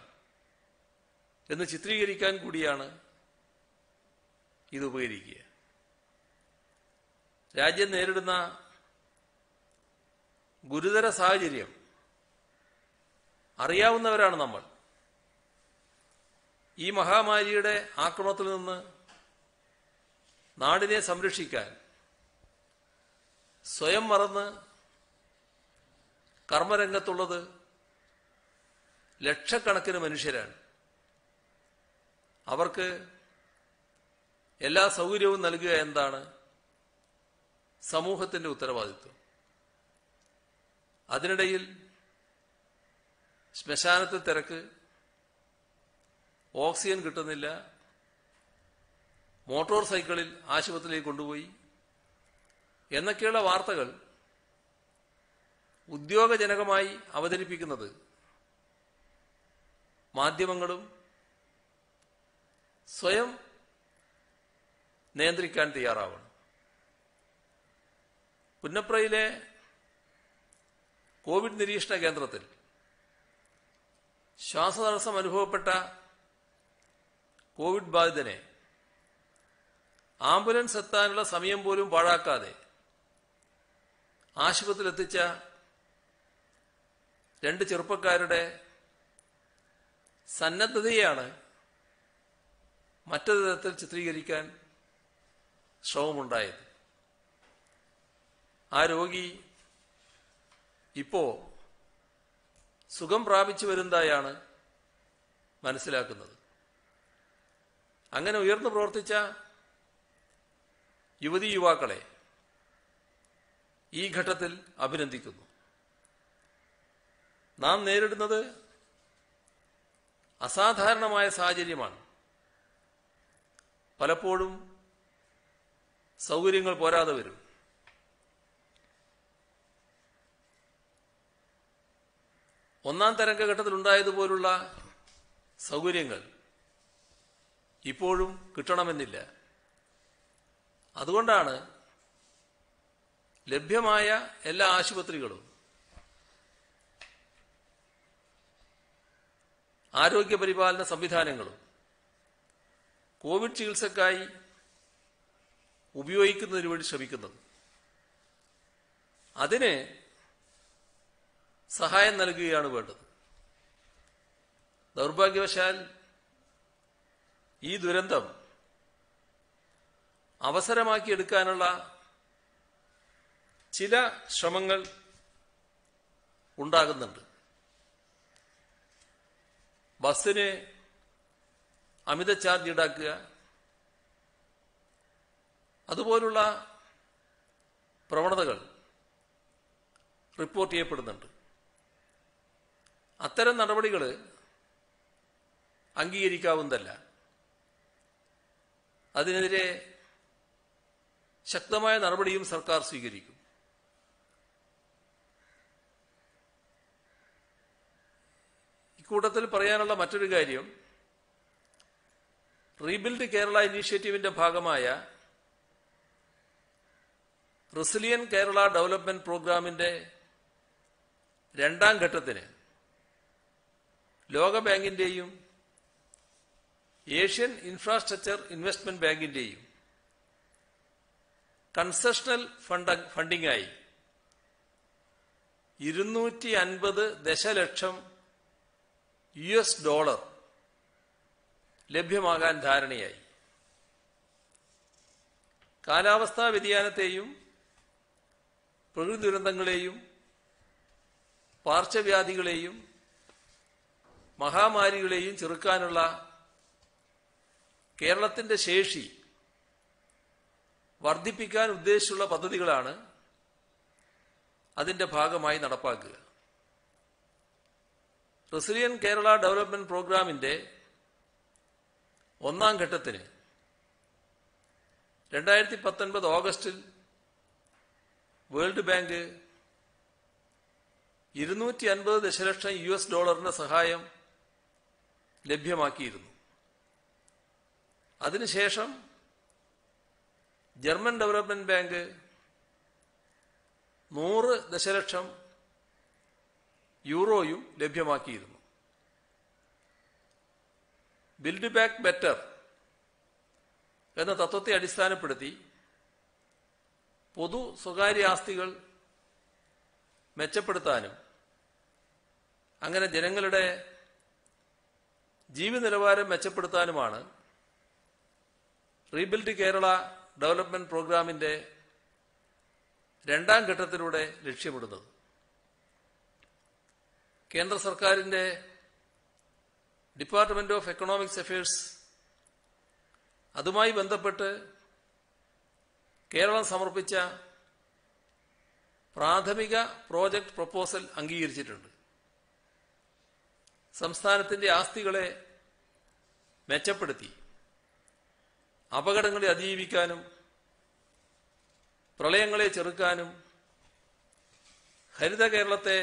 എന്ന് ചിത്രീകരിക്കാൻ കൂടിയാണ് ഇത് ഉപകരിക്കുക. രാജ്യം നേരിടുന്ന ഗുരുതര സാഹചര്യം അറിയാവുന്നവരാണ് നമ്മൾ. ഈ മഹാമാരിയുടെ ആക്രമണത്തിൽ നിന്ന് നാടിനെ സംരക്ഷിക്കാൻ സ്വയം മറന്ന് കർമ്മരംഗത്തുള്ളത് ലക്ഷക്കണക്കിന് മനുഷ്യരാണ്. അവർക്ക് എല്ലാ സൗകര്യവും നൽകുക എന്നതാണ് സമൂഹത്തിന്റെ ഉത്തരവാദിത്വം. അതിനിടയിൽ ശ്മശാനത്തിൽ തിരക്ക്, ഓക്സിജൻ കിട്ടുന്നില്ല, മോട്ടോർ സൈക്കിളിൽ ആശുപത്രിയിലേക്ക് കൊണ്ടുപോയി എന്നൊക്കെയുള്ള വാർത്തകൾ ഉദ്യോഗജനകമായി അവതരിപ്പിക്കുന്നത് മാധ്യമങ്ങളും സ്വയം നിയന്ത്രിക്കാൻ തയ്യാറാവണം. പുന്നപ്രയിലെ കോവിഡ് നിരീക്ഷണ കേന്ദ്രത്തിൽ ശ്വാസതടസ്സം അനുഭവപ്പെട്ട കോവിഡ് ബാധിതനെ ആംബുലൻസ് എത്താനുള്ള സമയം പോലും പാഴാക്കാതെ ആശുപത്രിയിൽ എത്തിച്ച 2 ചെറുപ്പക്കാരുടെ സന്നദ്ധതയാണ് മറ്റൊരു തരത്തിൽ ചിത്രീകരിക്കാൻ ശ്രമമുണ്ടായത്. ആ രോഗി ഇപ്പോ സുഖം പ്രാപിച്ചു വരുന്നതായാണ് മനസ്സിലാക്കുന്നത്. അങ്ങനെ ഉയർന്നു പ്രവർത്തിച്ച യുവതീ യുവാക്കളെ ഈ ഘട്ടത്തിൽ അഭിനന്ദിക്കുന്നു. നാം നേരിടുന്നത് അസാധാരണമായ സാഹചര്യമാണ്. പലപ്പോഴും സൗകര്യങ്ങൾ പോരാതെ വരും. ഒന്നാം തരംഗഘട്ടത്തിലുണ്ടായതുപോലുള്ള സൗകര്യങ്ങൾ ഇപ്പോഴും കിട്ടണമെന്നില്ല. അതുകൊണ്ടാണ് ലഭ്യമായ എല്ലാ ആശുപത്രികളും ആരോഗ്യപരിപാലന സംവിധാനങ്ങളും കോവിഡ് ചികിത്സക്കായി ഉപയോഗിക്കുന്നതിന് വേണ്ടി ശ്രമിക്കുന്നത്. അതിന് സഹായം നൽകുകയാണ് വേണ്ടത്. ദൗർഭാഗ്യവശാൽ ഈ ദുരന്തം അവസരമാക്കിയെടുക്കാനുള്ള ചില ശ്രമങ്ങൾ ഉണ്ടാകുന്നുണ്ട്. ബസ്സിന് അമിത ചാർജ് ഈടാക്കുക, അതുപോലുള്ള പ്രവണതകൾ റിപ്പോർട്ട് ചെയ്യപ്പെടുന്നുണ്ട്. അത്തരം നടപടികൾ അംഗീകരിക്കാവുന്നതല്ല. അതിനെതിരെ ശക്തമായ നടപടിയും സർക്കാർ സ്വീകരിക്കും. ഇക്കൂട്ടത്തിൽ പറയാനുള്ള മറ്റൊരു കാര്യം, റീബിൽഡ് കേരള ഇനീഷ്യേറ്റീവിന്റെ ഭാഗമായ റെസിലിയൻ കേരള ഡെവലപ്മെന്റ് പ്രോഗ്രാമിന്റെ 2ാം ഘട്ടത്തിന് ലോകബാങ്കിന്റെയും ഏഷ്യൻ ഇൻഫ്രാസ്ട്രക്ചർ ഇൻവെസ്റ്റ്മെന്റ് ബാങ്കിന്റെയും കൺസെഷണൽ ഫണ്ടിങ്ങായി 250 ദശലക്ഷം $US ലഭ്യമാകാൻ ധാരണയായി. കാലാവസ്ഥാ വ്യതിയാനത്തെയും പ്രകൃതി ദുരന്തങ്ങളെയും പാർശ്വവ്യാധികളെയും മഹാമാരികളെയും ചെറുക്കാനുള്ള കേരളത്തിന്റെ ശേഷി വർദ്ധിപ്പിക്കാൻ ഉദ്ദേശിച്ചുള്ള പദ്ധതികളാണ് അതിന്റെ ഭാഗമായി നടപ്പാക്കുക. റെസിലിയന്റ് കേരള ഡെവലപ്മെന്റ് പ്രോഗ്രാമിന്റെ ഒന്നാം ഘട്ടത്തിന് 2019 ഓഗസ്റ്റിൽ വേൾഡ് ബാങ്ക് 250 ദശലക്ഷം $US സഹായം ലഭ്യമാക്കിയിരുന്നു. അതിനുശേഷം ജർമ്മൻ ഡെവലപ്മെന്റ് ബാങ്ക് 100 ദശലക്ഷം യൂറോയും ലഭ്യമാക്കിയിരുന്നു. ബിൽഡ് ബാക്ക് ബെറ്റർ എന്ന തത്വത്തെ അടിസ്ഥാനപ്പെടുത്തി പൊതു സ്വകാര്യ ആസ്തികൾ മെച്ചപ്പെടുത്താനും അങ്ങനെ ജനങ്ങളുടെ ജീവിത നിലവാരം മെച്ചപ്പെടുത്താനുമാണ് റീബിൽഡ് കേരള ഡെവലപ്മെന്റ് പ്രോഗ്രാമിന്റെ രണ്ടാം ഘട്ടത്തിലൂടെ ലക്ഷ്യമിടുന്നത്. കേന്ദ്ര സർക്കാരിന്റെ ഡിപ്പാർട്ട്മെന്റ് ഓഫ് എക്കണോമിക്സ് അഫയേഴ്സ് അതുമായി ബന്ധപ്പെട്ട് കേരളം സമർപ്പിച്ച പ്രാഥമിക പ്രോജക്ട് പ്രപ്പോസൽ അംഗീകരിച്ചിട്ടുണ്ട്. സംസ്ഥാനത്തിന്റെ ആസ്തികളെ മെച്ചപ്പെടുത്തി അപകടങ്ങളെ അതിജീവിക്കാനും പ്രളയങ്ങളെ ചെറുക്കാനും ഹരിത കേരളത്തെ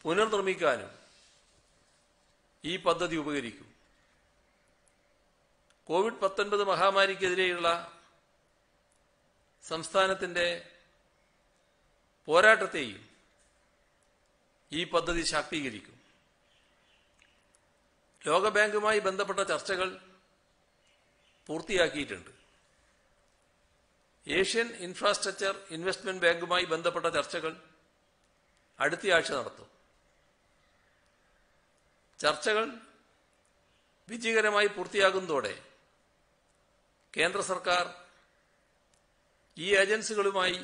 പുനർനിർമ്മിക്കാനും ഈ പദ്ധതി ഉപകരിക്കും. കോവിഡ്-19 മഹാമാരിക്കെതിരെയുള്ള സംസ്ഥാനത്തിന്റെ പോരാട്ടത്തെയും ഈ പദ്ധതി ശാക്തീകരിക്കും. ലോകബാങ്കുമായി ബന്ധപ്പെട്ട ചർച്ചകൾ പൂർത്തിയാക്കിയിട്ടുണ്ട്. ഏഷ്യൻ ഇൻഫ്രാസ്ട്രക്ചർ ഇൻവെസ്റ്റ്മെന്റ് ബാങ്കുമായി ബന്ധപ്പെട്ട ചർച്ചകൾ അടുത്തയാഴ്ച നടത്തും. ചർച്ചകൾ വിജയകരമായി പൂർത്തിയാകുന്നതോടെ കേന്ദ്ര സർക്കാർ ഈ ഏജൻസികളുമായി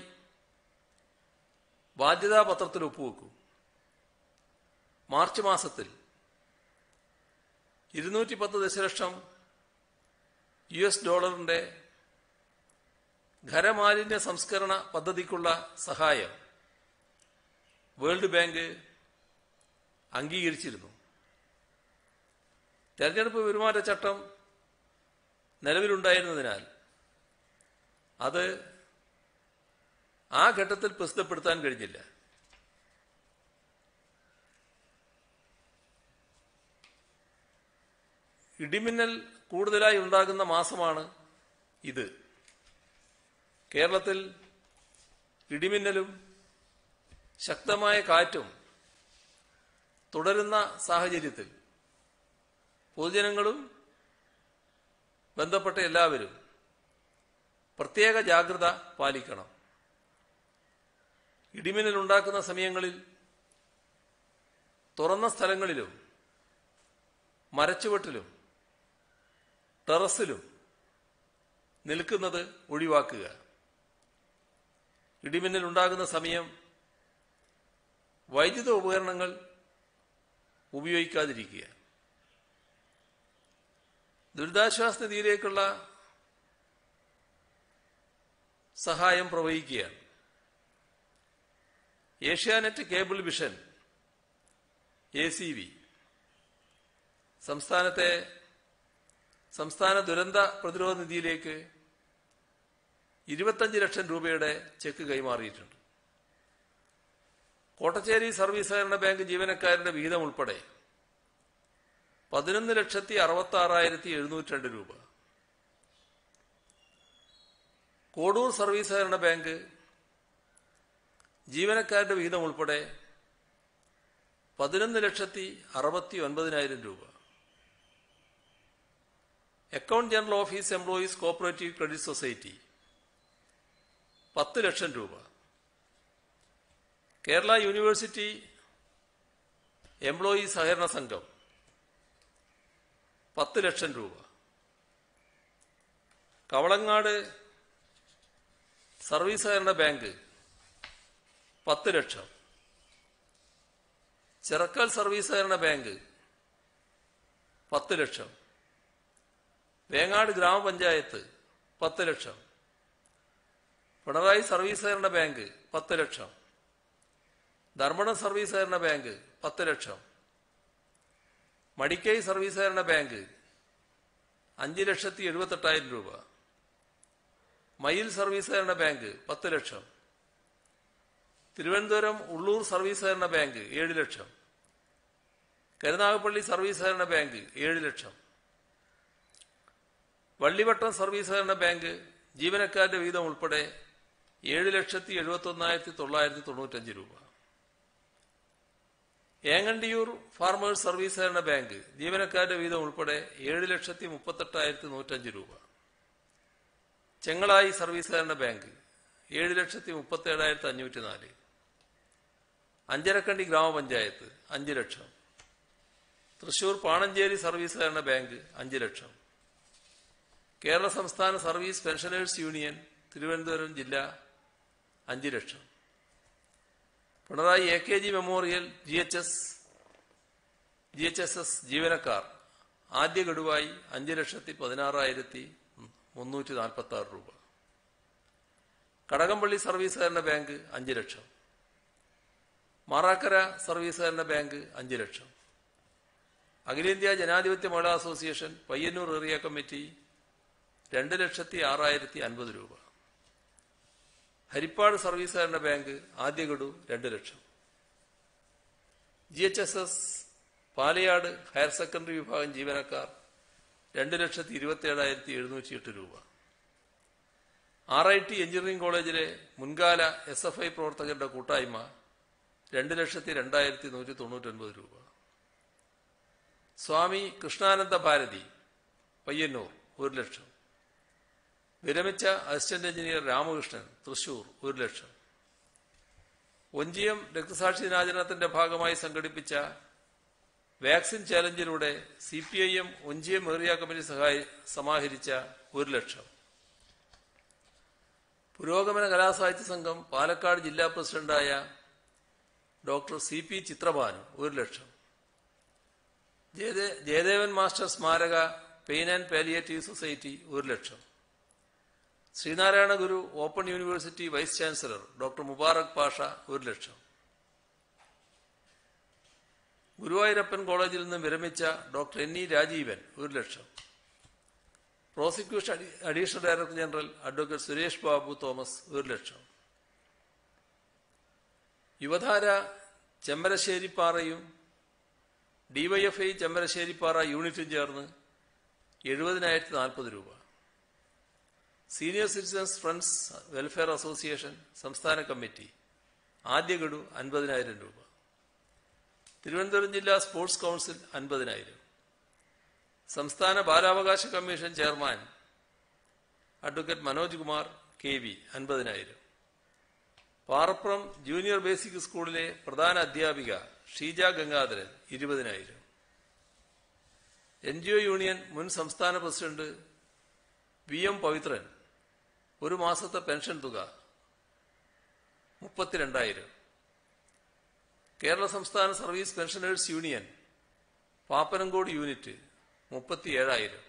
ബാധ്യതാപത്രത്തിൽ ഒപ്പുവെക്കും. മാർച്ച് മാസത്തിൽ 210 ദശലക്ഷം $US ഖരമാലിന്യ സംസ്കരണ പദ്ധതിക്കുള്ള സഹായം വേൾഡ് ബാങ്ക് അംഗീകരിച്ചിരുന്നു. തെരഞ്ഞെടുപ്പ് പെരുമാറ്റച്ചട്ടം നിലവിലുണ്ടായിരുന്നതിനാൽ അത് ആ ഘട്ടത്തിൽ പ്രസിദ്ധപ്പെടുത്താൻ കഴിഞ്ഞില്ല. ഇടിമിന്നൽ കൂടുതലായി ഉണ്ടാകുന്ന മാസമാണ് ഇത്. കേരളത്തിൽ ഇടിമിന്നലും ശക്തമായ കാറ്റും തുടരുന്ന സാഹചര്യത്തിൽ പൊതുജനങ്ങളും ബന്ധപ്പെട്ട എല്ലാവരും പ്രത്യേക ജാഗ്രത പാലിക്കണം. ഇടിമിന്നൽ ഉണ്ടാക്കുന്ന സമയങ്ങളിൽ തുറന്ന സ്ഥലങ്ങളിലും മരച്ചുവട്ടിലും ടെറസിലും നിൽക്കുന്നത് ഒഴിവാക്കുക. ഇടിമിന്നൽ ഉണ്ടാകുന്ന സമയം വൈദ്യുത ഉപകരണങ്ങൾ ഉപയോഗിക്കാതിരിക്കുക. ദുരിതാശ്വാസ നിധിയിലേക്കുള്ള സഹായം പ്രവഹിക്കുകയാണ്. ഏഷ്യാനെറ്റ് കേബിൾ വിഷൻ ACV സംസ്ഥാന ദുരന്ത പ്രതിരോധ നിധിയിലേക്ക് 25 ലക്ഷം രൂപയുടെ ചെക്ക് കൈമാറിയിട്ടുണ്ട്. കോട്ടച്ചേരി സർവീസ് സഹകരണ ബാങ്ക് ജീവനക്കാരുടെ വിഹിതം ഉൾപ്പെടെ 11,66,702 രൂപ. കോഡൂർ സർവീസ് സഹകരണ ബാങ്ക് ജീവനക്കാരുടെ വിഹിതം ഉൾപ്പെടെ 11,69,000 രൂപ. Account general office employees cooperative credit society 10 ലക്ഷം രൂപ. കേരള യൂണിവേഴ്സിറ്റി എംപ്ലോയി സഹകരണ സംഘം 10 ലക്ഷം രൂപ. കവളങ്ങാട് സർവീസ് സഹകരണ ബാങ്ക് 10 ലക്ഷം. ചിറക്കൽ സർവീസ് സഹകരണ ബാങ്ക് 10 ലക്ഷം. വേങ്ങാട് ഗ്രാമപഞ്ചായത്ത് 10 ലക്ഷം. പിണറായി സർവീസ് സഹകരണ ബാങ്ക് 10 ലക്ഷം. ധർമ്മടം സർവീസ് സഹകരണ ബാങ്ക് 10 ലക്ഷം. മടിക്കൈ സർവീസ് സഹകരണ ബാങ്ക് 5,78,000 രൂപ. മയിൽ സർവീസ് സഹകരണ ബാങ്ക് 10 ലക്ഷം. തിരുവനന്തപുരം ഉള്ളൂർ സർവീസ് സഹകരണ ബാങ്ക് 7 ലക്ഷം. കരുനാഗപ്പള്ളി സർവീസ് സഹകരണ ബാങ്ക് 7 ലക്ഷം. വള്ളിവട്ടം സർവീസ് സഹകരണ ബാങ്ക് ജീവനക്കാരുടെ വീതം ഉൾപ്പെടെ 7,71,995 രൂപ. ഏങ്ങണ്ടിയൂർ ഫാർമേഴ്സ് സർവീസ് സഹകരണ ബാങ്ക് ജീവനക്കാരുടെ വീതം ഉൾപ്പെടെ 7,38,105 രൂപ. ചെങ്ങളായി സർവീസ് സഹകരണ ബാങ്ക് 7,37,504. അഞ്ചരക്കണ്ടി ഗ്രാമപഞ്ചായത്ത് 5 ലക്ഷം. തൃശൂർ പാണഞ്ചേരി സർവീസ് സഹകരണ ബാങ്ക് 5 ലക്ഷം. കേരള സംസ്ഥാന സർവീസ് പെൻഷനേഴ്സ് യൂണിയൻ തിരുവനന്തപുരം ജില്ല 5 ലക്ഷം. പിണറായി AKG മെമ്മോറിയൽ GHSS ജീവനക്കാർ ആദ്യ ഗഡുവായി 5,16,346 രൂപ. കടകംപള്ളി സർവീസ് സഹകരണ ബാങ്ക് 5 ലക്ഷം. മാറാക്കര സർവീസ് സഹകരണ ബാങ്ക് 5 ലക്ഷം. അഖിലേന്ത്യാ ജനാധിപത്യ മഹിളാ അസോസിയേഷൻ പയ്യന്നൂർ ഏരിയ കമ്മിറ്റി 2,06,050 രൂപ. ഹരിപ്പാട് സർവീസ് സഹകരണ ബാങ്ക് ആദ്യ ഗഡു 2 ലക്ഷം. GHSS പാലയാട് ഹയർ സെക്കൻഡറി വിഭാഗം ജീവനക്കാർ 2,27,708 രൂപ. RIT എഞ്ചിനീയറിംഗ് കോളേജിലെ മുൻകാല SFI പ്രവർത്തകരുടെ കൂട്ടായ്മ 2,02,199 രൂപ. സ്വാമി കൃഷ്ണാനന്ദ ഭാരതി പയ്യന്നൂർ 1 ലക്ഷം. വിരമിച്ച അസിസ്റ്റന്റ് എഞ്ചിനീയർ രാമകൃഷ്ണൻ തൃശൂർ 1 ലക്ഷം. ഒഞ്ചിയം രക്തസാക്ഷി ദിനാചരണത്തിന്റെ ഭാഗമായി സംഘടിപ്പിച്ച വാക്സിൻ ചാലഞ്ചിലൂടെ CPIM ഒഞ്ചിയം ഏരിയ കമ്മിറ്റി സമാഹരിച്ച 1 ലക്ഷം. പുരോഗമന കലാസാഹിത്യ സംഘം പാലക്കാട് ജില്ലാ പ്രസിഡന്റായ ഡോക്ടർ CP ചിത്രഭാനു 1 ലക്ഷം. ജയദേവൻ മാസ്റ്റർ സ്മാരക പെയിൻ ആൻഡ് പാലിയേറ്റീവ് സൊസൈറ്റി 1 ലക്ഷം. Sreenarayana Guru open university vice chancellor doctor Mubarak Pasha 1 ലക്ഷം. ഗുരുവായൂരപ്പൻ കോളേജിൽ നിന്നും വിരമിച്ച ഡോക്ടർ NE രാജീവൻ 1 ലക്ഷം. Prosecution additional director general advocate Suresh Babu Thomas 1 ലക്ഷം. യുവധാര ചെമ്മരശ്ശേരിപ്പാറയും DYFI ചെമ്മരശ്ശേരിപ്പാറ യൂണിറ്റും ചേർന്ന് 70,040 രൂപ. Senior citizens friends welfare association സംസ്ഥാന കമ്മിറ്റി ആദ്യ ഗഡു 50,000 രൂപ. തിരുവനന്തപുരം ജില്ലാ സ്പോർട്സ് കൗൺസിൽ 50,000. സംസ്ഥാന ബാലാവകാശ commission chairman advocate Manoj Kumar KV 50,000. പാറപ്പുറം ജൂനിയർ ബേസിക് സ്കൂളിലെ പ്രധാന അധ്യാപിക ഷീജ ഗംഗാധരൻ 20,000. NGO യൂണിയൻ മുൻ സംസ്ഥാന പ്രസിഡന്റ് VM പവിത്രൻ ഒരു മാസത്തെ പെൻഷൻ തുക 32,000. കേരള സംസ്ഥാന service pensioners union Pappanamcode unit 37,000.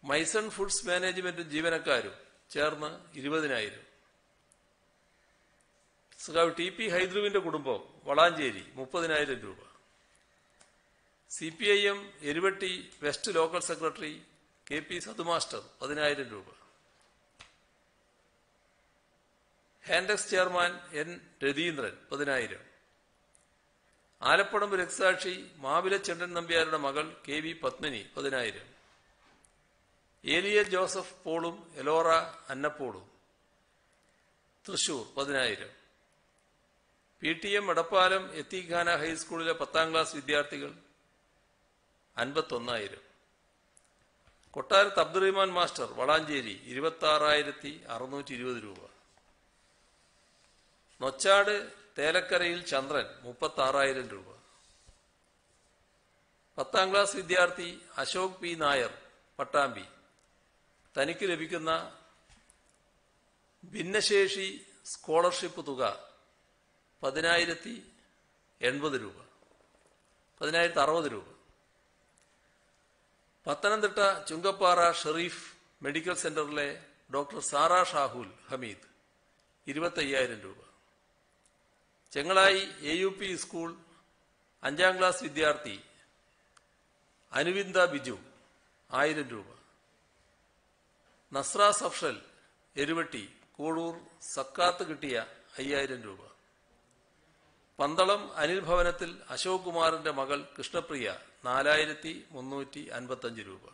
Maison foods മാനേജ്മെന്റും ജീവനക്കാരും ചേർന്ന് 20,000. സഖാവ് TP ഹൈദ്രുവിന്റെ കുടുംബം വളാഞ്ചേരി 30,000 രൂപ. CPIM Eruvatti west local secretary KP സതുമാസ്റ്റർ 10,000 രൂപ. Hantex chairman N Ratheendran 10,000. ആലപ്പടമ്പ് രക്തസാക്ഷി മാവിലച്ചെണ്ടൻ നമ്പ്യാരുടെ മകൾ KV പത്മിനി 10,000. ഏലിയ ജോസഫ് പോളും എലോറ അന്നപ്പോളും തൃശൂർ 10,000. PTM എടപ്പാലം എത്തിഖാന ഹൈസ്കൂളിലെ 10ാം ക്ലാസ് വിദ്യാർത്ഥികൾ 51,000. കൊട്ടാരത്ത് അബ്ദുറഹ്മാൻ മാസ്റ്റർ വളാഞ്ചേരി 26,620 രൂപ. നൊച്ചാട് തേലക്കരയിൽ ചന്ദ്രൻ 36,000 രൂപ. 10ാം ക്ലാസ് വിദ്യാർത്ഥി അശോക് പി നായർ പട്ടാമ്പി, തനിക്ക് ലഭിക്കുന്ന ഭിന്നശേഷി സ്കോളർഷിപ്പ് തുക 10,080 രൂപ, 10,060 രൂപ. പത്തനംതിട്ട ചുങ്കപ്പാറ ഷെറീഫ് മെഡിക്കൽ സെന്ററിലെ ഡോക്ടർ സാറ ഷാഹുൽ ഹമീദ് 25,000 രൂപ. ചെങ്ങളായി AUP സ്കൂൾ 5ാം ക്ലാസ് വിദ്യാർത്ഥി അനുവിന്ദ ബിജു 1000 രൂപ. നസ്ര സഫ്ഷൽ എരുവട്ടി കൂടൂർ സക്കാത്ത് കിട്ടിയ 5,000 രൂപ. പന്തളം അനിൽ ഭവനത്തിൽ അശോക് കുമാറിന്റെ മകൾ കൃഷ്ണപ്രിയ 4,355 രൂപ.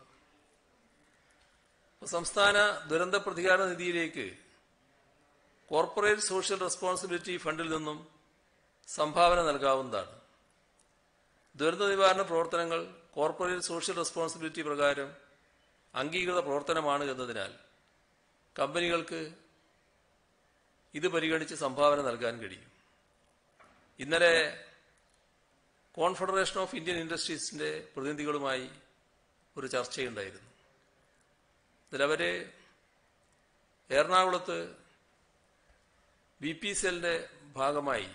സംസ്ഥാന ദുരന്ത പ്രതികാര നിധിയിലേക്ക് കോർപ്പറേറ്റ് സോഷ്യൽ റെസ്പോൺസിബിലിറ്റി ഫണ്ടിൽ നിന്നും സംഭാവന നൽകാവുന്നതാണ്. ദുരന്ത നിവാരണ പ്രവർത്തനങ്ങൾ കോർപ്പറേറ്റ് സോഷ്യൽ റെസ്പോൺസിബിലിറ്റി പ്രകാരം അംഗീകൃത പ്രവർത്തനമാണ് എന്നതിനാൽ കമ്പനികൾക്ക് ഇത് പരിഗണിച്ച് സംഭാവന നൽകാൻ കഴിയും. ഇന്നലെ കോൺഫെഡറേഷൻ ഓഫ് ഇന്ത്യൻ ഇൻഡസ്ട്രീസിന്റെ പ്രതിനിധികളുമായി ഒരു ചർച്ചയുണ്ടായിരുന്നു. ഇതിലവര് എറണാകുളത്ത് BPCLന്റെ ഭാഗമായി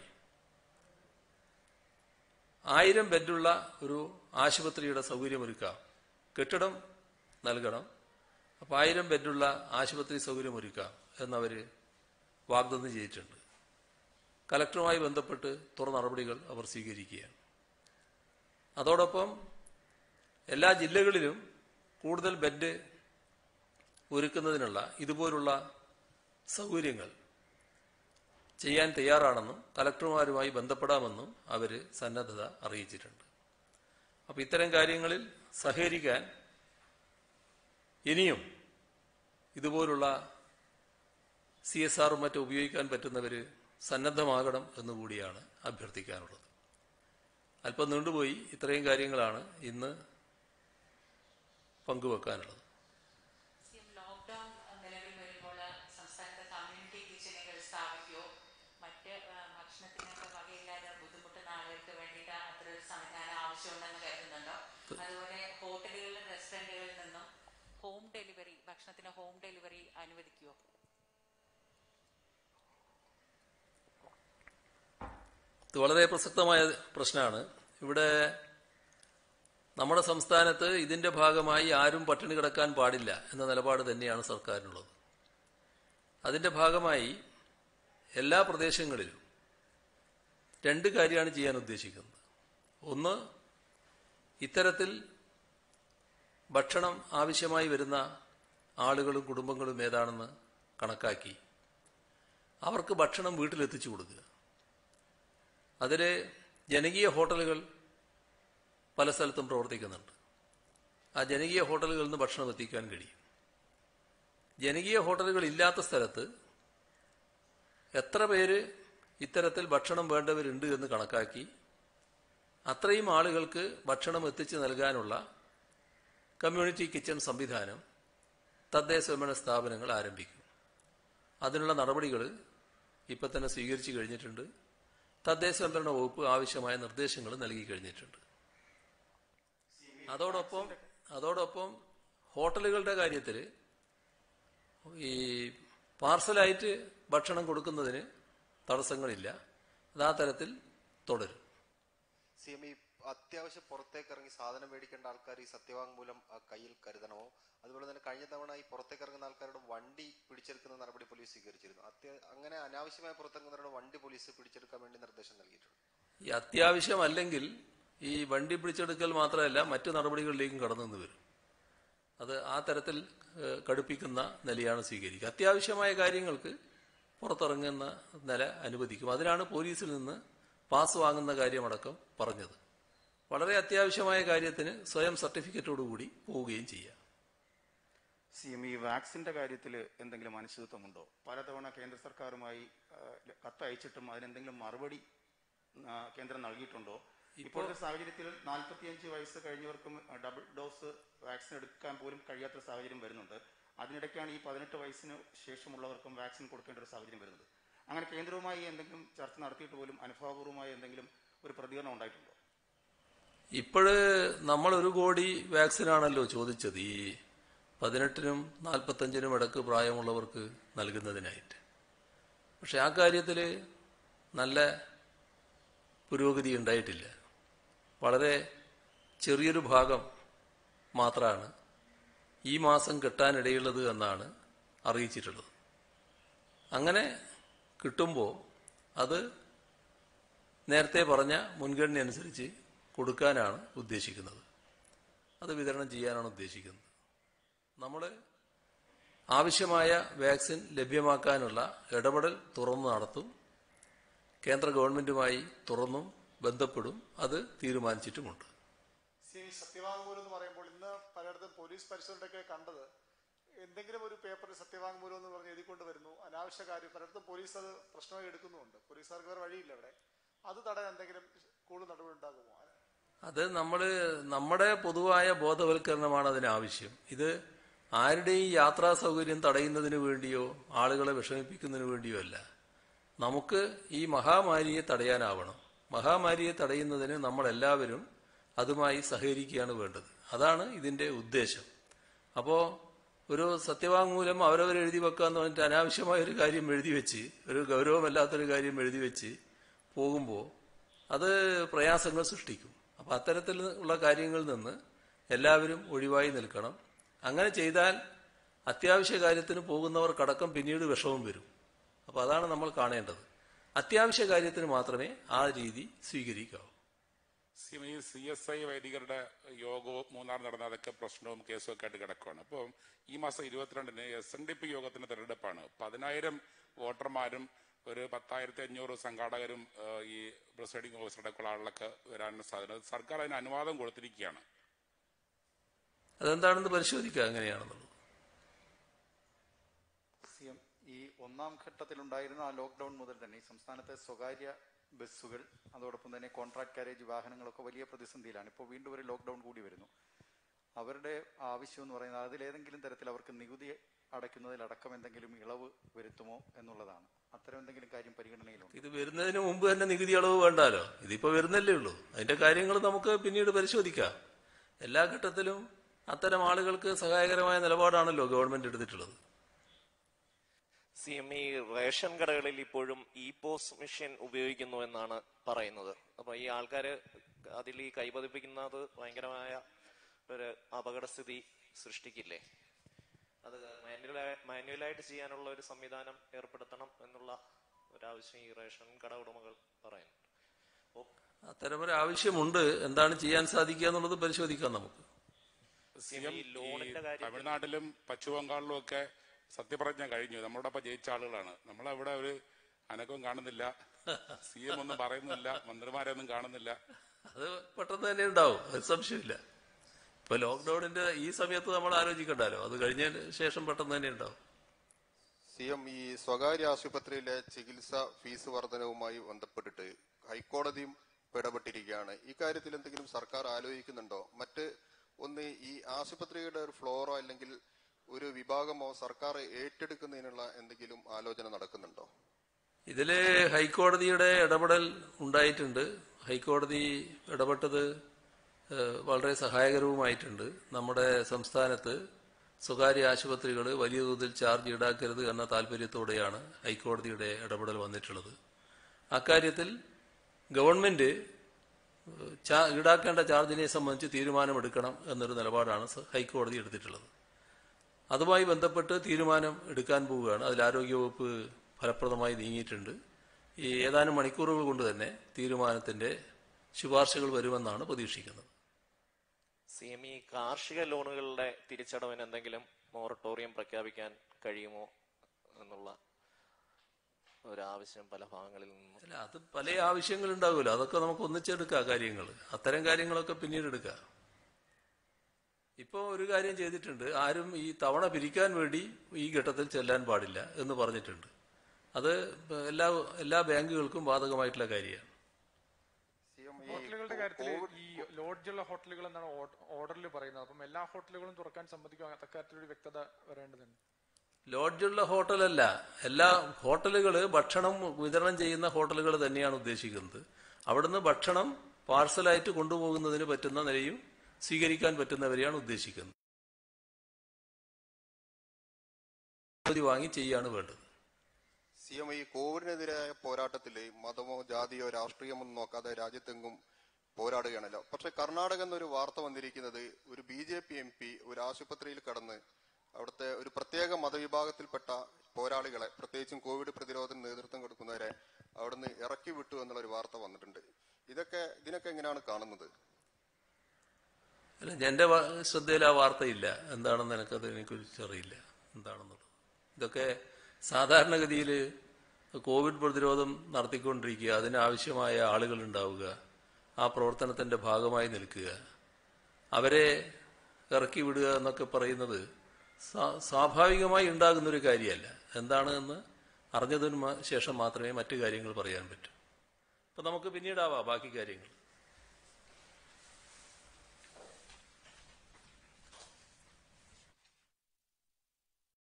1000 ബെഡുള്ള ഒരു ആശുപത്രിയുടെ സൗകര്യമൊരുക്കാം, കെട്ടിടം നൽകണം, അപ്പോൾ 1000 ബെഡുള്ള ആശുപത്രി സൗകര്യമൊരുക്കാം എന്നവർ വാഗ്ദാനം ചെയ്തിട്ടുണ്ട്. കലക്ടറുമായി ബന്ധപ്പെട്ട് തുടർ നടപടികൾ അവർ സ്വീകരിക്കുകയാണ്. അതോടൊപ്പം എല്ലാ ജില്ലകളിലും കൂടുതൽ ബെഡ് ഒരുക്കുന്നതിനുള്ള ഇതുപോലുള്ള സൗകര്യങ്ങൾ ചെയ്യാൻ തയ്യാറാണെന്നും കലക്ടർമാരുമായി ബന്ധപ്പെടാമെന്നും അവർ സന്നദ്ധത അറിയിച്ചിട്ടുണ്ട്. അപ്പോൾ ഇത്തരം കാര്യങ്ങളിൽ സഹകരിക്കാൻ ഇനിയും ഇതുപോലുള്ള CSR മറ്റും ഉപയോഗിക്കാൻ പറ്റുന്നവർ സന്നദ്ധമാകണം എന്നുകൂടിയാണ് അഭ്യർത്ഥിക്കാനുള്ളത്. അല്പം നീണ്ടുപോയി. ഇത്രയും കാര്യങ്ങളാണ് ഇന്ന് പങ്കുവെക്കാനുള്ളത്. ഭക്ഷണത്തിന് ഹോം ഡെലിവറി അനുവദിക്കുമോ? ഇത് വളരെ പ്രസക്തമായ പ്രശ്നമാണ്. ഇവിടെ നമ്മുടെ സംസ്ഥാനത്ത് ഇതിന്റെ ഭാഗമായി ആരും പട്ടിണി കിടക്കാൻ പാടില്ല എന്ന നിലപാട് തന്നെയാണ് സർക്കാരിനുള്ളത്. അതിന്റെ ഭാഗമായി എല്ലാ പ്രദേശങ്ങളിലും 2 കാര്യമാണ് ചെയ്യാൻ ഉദ്ദേശിക്കുന്നത്. ഒന്ന്, ഇത്തരത്തിൽ ഭക്ഷണം ആവശ്യമായി വരുന്ന ആളുകളും കുടുംബങ്ങളും ഏതാണെന്ന് കണക്കാക്കി അവർക്ക് ഭക്ഷണം വീട്ടിലെത്തിച്ചു കൊടുക്കുക. അതിൽ ജനകീയ ഹോട്ടലുകൾ പല സ്ഥലത്തും പ്രവർത്തിക്കുന്നുണ്ട്. ആ ജനകീയ ഹോട്ടലുകളിൽ നിന്ന് ഭക്ഷണം എത്തിക്കാൻ കഴിയും. ജനകീയ ഹോട്ടലുകൾ ഇല്ലാത്ത സ്ഥലത്ത് എത്ര പേര് ഇത്തരത്തിൽ ഭക്ഷണം വേണ്ടവരുണ്ട് എന്ന് കണക്കാക്കി അത്രയും ആളുകൾക്ക് ഭക്ഷണം എത്തിച്ചു നൽകാനുള്ള കമ്മ്യൂണിറ്റി കിച്ചൺ സംവിധാനം തദ്ദേശ സ്വയംഭരണ സ്ഥാപനങ്ങൾ ആരംഭിക്കും. അതിനുള്ള നടപടികൾ ഇപ്പം തന്നെ സ്വീകരിച്ചു കഴിഞ്ഞിട്ടുണ്ട്. തദ്ദേശ സ്വയംഭരണ വകുപ്പ് ആവശ്യമായ നിർദ്ദേശങ്ങൾ നൽകി കഴിഞ്ഞിട്ടുണ്ട്. അതോടൊപ്പം ഹോട്ടലുകളുടെ കാര്യത്തിൽ ഈ പാർസലായിട്ട് ഭക്ഷണം കൊടുക്കുന്നതിന് തടസ്സങ്ങളില്ല. അത് ആ തരത്തിൽ തുടരും. അത്യാവശ്യം പുറത്തേക്ക് ഇറങ്ങി സാധനം മേടിക്കേണ്ട ആൾക്കാർ ഈ സത്യവാങ്മൂലം കയ്യിൽ കരുതണമോ? അതുപോലെ തന്നെ കഴിഞ്ഞ തവണ ഈ പുറത്തേക്ക് ഇറങ്ങുന്ന ആൾക്കാരുടെ വണ്ടി പിടിച്ചെടുക്കുന്ന നടപടി പോലീസ് സ്വീകരിച്ചിരുന്നു. അങ്ങനെ അനാവശ്യമായി പുറത്തിറങ്ങുന്നവരുടെ വണ്ടി പോലീസ് പിടിച്ചെടുക്കാൻ വേണ്ടി നിർദ്ദേശം നൽകിയിട്ടുണ്ട്. ഈ അത്യാവശ്യം അല്ലെങ്കിൽ ഈ വണ്ടി പിടിച്ചെടുക്കൽ മാത്രമല്ല മറ്റു നടപടികളിലേക്കും കടന്നു വരും. അത് ആ തരത്തിൽ കടുപ്പിക്കുന്ന നിലയാണ് സ്വീകരിക്കുക. അത്യാവശ്യമായ കാര്യങ്ങൾക്ക് പുറത്തിറങ്ങുന്ന നില അനുവദിക്കും. അതിനാണ് പോലീസിൽ നിന്ന് പാസ് വാങ്ങുന്ന കാര്യമടക്കം പറഞ്ഞത്. വളരെ അത്യാവശ്യമായ കാര്യത്തിന് സ്വയം സർട്ടിഫിക്കറ്റോടുകൂടി പോവുകയും ചെയ്യാം. ഈ വാക്സിന്റെ കാര്യത്തിൽ എന്തെങ്കിലും അനിശ്ചിതത്വമുണ്ടോ? പലതവണ കേന്ദ്ര സർക്കാരുമായി കത്തയച്ചിട്ടും അതിനെന്തെങ്കിലും മറുപടി കേന്ദ്രം നൽകിയിട്ടുണ്ടോ? ഇപ്പോഴത്തെ സാഹചര്യത്തിൽ 45 വയസ്സ് കഴിഞ്ഞവർക്കും ഡബിൾ ഡോസ് വാക്സിൻ എടുക്കാൻ പോലും കഴിയാത്ത സാഹചര്യം വരുന്നുണ്ട്. അതിനിടയ്ക്കാണ് ഈ 18 വയസ്സിന് ശേഷമുള്ളവർക്കും വാക്സിൻ കൊടുക്കേണ്ട ഒരു സാഹചര്യം വരുന്നത്. അങ്ങനെ കേന്ദ്രവുമായി എന്തെങ്കിലും ചർച്ച നടത്തിയിട്ട് പോലും അനുഭാവപൂർവ്വമായി എന്തെങ്കിലും ഒരു പ്രതികരണം ഉണ്ടായിട്ടുണ്ടോ? ഇപ്പോഴ് നമ്മൾ 1 കോടി വാക്സിനാണല്ലോ ചോദിച്ചത് ഈ 18-നും 45-നും ഇടക്ക് പ്രായമുള്ളവർക്ക് നൽകുന്നതിനായിട്ട്. പക്ഷെ ആ കാര്യത്തിൽ നല്ല പുരോഗതി ഉണ്ടായിട്ടില്ല. വളരെ ചെറിയൊരു ഭാഗം മാത്രമാണ് ഈ മാസം കിട്ടാനിടയുള്ളത് എന്നാണ് അറിയിച്ചിട്ടുള്ളത്. അങ്ങനെ കിട്ടുമ്പോൾ അത് നേരത്തെ പറഞ്ഞ മുൻഗണന അനുസരിച്ച് കൊടുക്കാനാണ് ഉദ്ദേശിക്കുന്നത്. അത് വിതരണം ചെയ്യാനാണ് ഉദ്ദേശിക്കുന്നത്. നമ്മൾ ആവശ്യമായ വാക്സിൻ ലഭ്യമാക്കാനുള്ള ഇടപെടൽ തുറന്നു നടത്തും. കേന്ദ്ര ഗവൺമെന്റുമായി തുറന്നും ബന്ധപ്പെടും. അത് തീരുമാനിച്ചിട്ടുമുണ്ട്. സത്യവാങ്മൂലം എന്ന് പറയുമ്പോൾ ഇന്ന് പലയിടത്തും പോലീസ് പരിശോധനയൊക്കെ കണ്ടത് എന്തെങ്കിലും ഒരു പേപ്പറിൽ സത്യവാങ്മൂലം എന്ന് പറഞ്ഞ് എഴുതിക്കൊണ്ട് വരുന്നു. അനാവശ്യ കാര്യം പലയിടത്തും പോലീസ് അത് പ്രശ്നമായി എടുക്കുന്നുമുണ്ട്. പോലീസുകാർക്ക് വേറെ വഴിയില്ല അവിടെ. അത് തടയാൻ എന്തെങ്കിലും കൂടുതൽ നടപടി ഉണ്ടാകുമോ? അത് നമ്മുടെ പൊതുവായ ബോധവൽക്കരണമാണ് അതിനാവശ്യം. ഇത് ആരുടെയും യാത്രാ സൗകര്യം തടയുന്നതിന് വേണ്ടിയോ ആളുകളെ വിഷമിപ്പിക്കുന്നതിന് വേണ്ടിയോ അല്ല. നമുക്ക് ഈ മഹാമാരിയെ തടയാനാവണം. മഹാമാരിയെ തടയുന്നതിന് നമ്മളെല്ലാവരും അതുമായി സഹകരിക്കുകയാണ് വേണ്ടത്. അതാണ് ഇതിന്റെ ഉദ്ദേശം. അപ്പോൾ ഒരു സത്യവാങ്മൂലം അവരവരെഴുതി വെക്കാന്ന് പറഞ്ഞിട്ട് അനാവശ്യമായ ഒരു കാര്യം എഴുതി വെച്ച്, ഒരു ഗൗരവമല്ലാത്തൊരു കാര്യം എഴുതി വെച്ച് പോകുമ്പോൾ അത് പ്രയാസങ്ങൾ സൃഷ്ടിക്കും. അപ്പം അത്തരത്തിലുള്ള കാര്യങ്ങളിൽ നിന്ന് എല്ലാവരും ഒഴിവായി നിൽക്കണം. അങ്ങനെ ചെയ്താൽ അത്യാവശ്യ കാര്യത്തിന് പോകുന്നവർക്കടക്കം പിന്നീട് വിഷമം വരും. അപ്പോൾ അതാണ് നമ്മൾ കാണേണ്ടത്. അത്യാവശ്യ കാര്യത്തിന് മാത്രമേ ആ രീതി സ്വീകരിക്കാവൂ. CSI വൈദികരുടെ യോഗവും മൂന്നാർ നടന്ന അതൊക്കെ പ്രശ്നവും കേസും ഒക്കെ ആയിട്ട് കിടക്കുകയാണ്. അപ്പോൾ ഈ മാസം 22-ന് SNDP യോഗത്തിന്റെ തെരഞ്ഞെടുപ്പാണ്. 10,000 വോട്ടർമാരും ഒരു 10,500 സംഘാടകരും ഈ പ്രിസൈഡിംഗ് ഓഫീസറുടെ ആളുകളൊക്കെ വരാനുള്ള സാധ്യത. സർക്കാർ അതിന് അനുവാദം കൊടുത്തിരിക്കുകയാണ്. അതെന്താണെന്ന് പരിശോധിക്കുക എങ്ങനെയാണെന്നുള്ളത്. ഈ ഒന്നാം ഘട്ടത്തിലുണ്ടായിരുന്ന ആ ലോക്ക്ഡൌൺ മുതൽ തന്നെ ഈ സംസ്ഥാനത്തെ സ്വകാര്യ ബസ്സുകൾ അതോടൊപ്പം തന്നെ കോൺട്രാക്ട് കാരേജ് വാഹനങ്ങളൊക്കെ വലിയ പ്രതിസന്ധിയിലാണ്. ഇപ്പോൾ വീണ്ടും ഒരു ലോക്ക്ഡൌൺ കൂടി വരുന്നു. അവരുടെ ആവശ്യം എന്ന് പറയുന്നത് അതിലേതെങ്കിലും തരത്തിൽ അവർക്ക് നികുതി അടയ്ക്കുന്നതിലടക്കം എന്തെങ്കിലും ഇളവ് വരുത്തുമോ എന്നുള്ളതാണ്. അത്തരം എന്തെങ്കിലും കാര്യം പരിഗണനയിലുണ്ട്? ഇത് വരുന്നതിന് മുമ്പ് തന്നെ നികുതി ഇളവ് വേണ്ടാലോ. ഇതിപ്പോ വരുന്നല്ലേ ഉള്ളൂ. അതിന്റെ കാര്യങ്ങൾ നമുക്ക് പിന്നീട് പരിശോധിക്കാം. എല്ലാ ഘട്ടത്തിലും അത്തരം ആളുകൾക്ക് സഹായകരമായ നിലപാടാണല്ലോ ഗവൺമെന്റ് എടുത്തിട്ടുള്ളത്. CM ഈ റേഷൻ കടകളിൽ ഇപ്പോഴും POS മെഷീൻ ഉപയോഗിക്കുന്നു എന്നാണ് പറയുന്നത്. അപ്പൊ ഈ ആൾക്കാര് അതിൽ ഈ കൈപതിപ്പിക്കുന്നത് ഭയങ്കരമായ ഒരു അപകടസ്ഥിതി സൃഷ്ടിക്കില്ലേ? അത് മാനുവലായിട്ട് ചെയ്യാനുള്ള ഒരു സംവിധാനം ഏർപ്പെടുത്തണം എന്നുള്ള ഒരാവശ്യം ഈ റേഷൻ കട ഉടമകൾ പറയുന്നു. അത്തരമൊരു ആവശ്യമുണ്ട്. എന്താണ് ചെയ്യാൻ സാധിക്കുക എന്നുള്ളത് പരിശോധിക്കാം നമുക്ക്. തമിഴ്നാട്ടിലും പശ്ചിമ ബംഗാളിലും ഒക്കെ സത്യപ്രതിജ്ഞ കഴിഞ്ഞു. നമ്മുടെ ഒപ്പം ജയിച്ച ആളുകളാണ്. നമ്മളവിടെ ഒരു അനക്കവും കാണുന്നില്ല. CM ഒന്നും പറയുന്നില്ല. മന്ത്രിമാരെയൊന്നും കാണുന്നില്ല. അത് പെട്ടെന്ന് തന്നെ ഉണ്ടാവും. അത് സംശയമില്ല. ഇപ്പൊ ലോക്ക്ഡൌണിന്റെ ഈ സമയത്ത് നമ്മൾ ആലോചിക്കണ്ടല്ലോ. അത് കഴിഞ്ഞതിന് ശേഷം പെട്ടെന്ന് തന്നെ ഉണ്ടാവും. CM ഈ സ്വകാര്യ ആശുപത്രിയിലെ ചികിത്സ ഫീസ് വർധനവുമായി ബന്ധപ്പെട്ടിട്ട് ഹൈക്കോടതിയും ഇടപെട്ടിരിക്കുകയാണ്. ഇക്കാര്യത്തിൽ എന്തെങ്കിലും സർക്കാർ ആലോചിക്കുന്നുണ്ടോ? ഒന്ന് ഈ ആശുപത്രിയുടെ ഒരു ഫ്ലോറോ അല്ലെങ്കിൽ ഒരു വിഭാഗമോ സർക്കാർ ഏറ്റെടുക്കുന്നതിനുള്ള എന്തെങ്കിലും ആലോചന നടക്കുന്നുണ്ടോ? ഇതില് ഹൈക്കോടതിയുടെ ഇടപെടൽ ഉണ്ടായിട്ടുണ്ട്. ഹൈക്കോടതി ഇടപെട്ടത് വളരെ സഹായകരവുമായിട്ടുണ്ട്. നമ്മുടെ സംസ്ഥാനത്ത് സ്വകാര്യ ആശുപത്രികൾ വലിയ തോതിൽ ചാർജ് ഈടാക്കരുത് എന്ന താല്പര്യത്തോടെയാണ് ഹൈക്കോടതിയുടെ ഇടപെടൽ വന്നിട്ടുള്ളത്. അക്കാര്യത്തിൽ ഗവൺമെന്റ് ഈടാക്കേണ്ട ചാർജിനെ സംബന്ധിച്ച് തീരുമാനമെടുക്കണം എന്നൊരു നിലപാടാണ് ഹൈക്കോടതി എടുത്തിട്ടുള്ളത്. അതുമായി ബന്ധപ്പെട്ട് തീരുമാനം എടുക്കാൻ പോവുകയാണ്. അതിൽ ആരോഗ്യവകുപ്പ് ഫലപ്രദമായി നീങ്ങിയിട്ടുണ്ട്. ഈ ഏതാനും മണിക്കൂറുകൾ കൊണ്ട് തന്നെ തീരുമാനത്തിന്റെ ശുപാർശകൾ വരുമെന്നാണ് പ്രതീക്ഷിക്കുന്നത്. CM ഈ കാർഷിക ലോണുകളുടെ തിരിച്ചടവിന് എന്തെങ്കിലും മൊറട്ടോറിയം പ്രഖ്യാപിക്കാൻ കഴിയുമോ എന്നുള്ള ഒരാവശ്യം പല ഭാഗങ്ങളിൽ നിന്നും. അല്ല, അത് പല ആവശ്യങ്ങൾ ഉണ്ടാവുമല്ലോ. അതൊക്കെ നമുക്ക് ഒന്നിച്ചെടുക്കാം കാര്യങ്ങൾ. അത്തരം കാര്യങ്ങളൊക്കെ പിന്നീട് എടുക്കാം. ഇപ്പോൾ ഒരു കാര്യം ചെയ്തിട്ടുണ്ട്. ആരും ഈ തവണ പിരിക്കാൻ വേണ്ടി ഈ ഘട്ടത്തിൽ ചെല്ലാൻ പാടില്ല എന്ന് പറഞ്ഞിട്ടുണ്ട്. അത് എല്ലാ ബാങ്കുകൾക്കും ബാധകമായിട്ടുള്ള കാര്യമാണ്. അക്കാര്യത്തിൽ ഈ ലോഡ്ജുള്ള ഹോട്ടലുകൾ എന്നാണ് ഓർഡറിൽ പറയുന്നത്. അപ്പം എല്ലാ ഹോട്ടലുകളും തുറക്കാൻ സമ്മതിക്കുക, അക്കാര്യത്തിലൊരു വ്യക്തത വരേണ്ടതുണ്ട്. ലോഡ്ജുള്ള ഹോട്ടലല്ല, എല്ലാ ഹോട്ടലുകൾ ഭക്ഷണം വിതരണം ചെയ്യുന്ന ഹോട്ടലുകൾ തന്നെയാണ് ഉദ്ദേശിക്കുന്നത്. അവിടുന്ന് ഭക്ഷണം പാർസലായിട്ട് കൊണ്ടുപോകുന്നതിന് പറ്റുന്ന നിലയും സ്വീകരിക്കാൻ പറ്റുന്നവരെയാണ് ഉദ്ദേശിക്കുന്നത്. വാങ്ങി ചെയ്യാണ് വേണ്ടത്. CM ഈ കോവിഡിനെതിരായ പോരാട്ടത്തിൽ മതമോ ജാതിയോ രാഷ്ട്രീയമോ നോക്കാതെ രാജ്യത്തെങ്ങും പോരാടുകയാണല്ലോ. പക്ഷെ കർണാടക എന്നൊരു വാർത്ത വന്നിരിക്കുന്നത് ഒരു BJP MP ഒരു ആശുപത്രിയിൽ കടന്ന് അവിടുത്തെ ഒരു പ്രത്യേക മതവിഭാഗത്തിൽപ്പെട്ട പോരാളികളെ, പ്രത്യേകിച്ചും കോവിഡ് പ്രതിരോധത്തിന് നേതൃത്വം കൊടുക്കുന്നവരെ അവിടുന്ന് ഇറക്കി വിട്ടു എന്നുള്ളൊരു വാർത്ത വന്നിട്ടുണ്ട്. ഇതിനൊക്കെ എങ്ങനെയാണ് കാണുന്നത്? അല്ല, എന്റെ ശ്രദ്ധയിൽ ആ വാർത്തയില്ല. എന്താണെന്ന് എനിക്കതിനെക്കുറിച്ച് അറിയില്ല എന്താണെന്നുള്ളത്. ഇതൊക്കെ സാധാരണഗതിയിൽ കോവിഡ് പ്രതിരോധം നടത്തിക്കൊണ്ടിരിക്കുക, അതിനാവശ്യമായ ആളുകൾ ഉണ്ടാവുക, ആ പ്രവർത്തനത്തിന്റെ ഭാഗമായി നിൽക്കുക, അവരെ ഇറക്കി വിടുക എന്നൊക്കെ പറയുന്നത് സ്വാഭാവികമായി ഉണ്ടാകുന്നൊരു കാര്യമല്ല. എന്താണെന്ന് അറിഞ്ഞതിന് ശേഷം മാത്രമേ മറ്റു കാര്യങ്ങൾ പറയാൻ പറ്റൂ. അപ്പം നമുക്ക് പിന്നീടാവാം ബാക്കി കാര്യങ്ങൾ.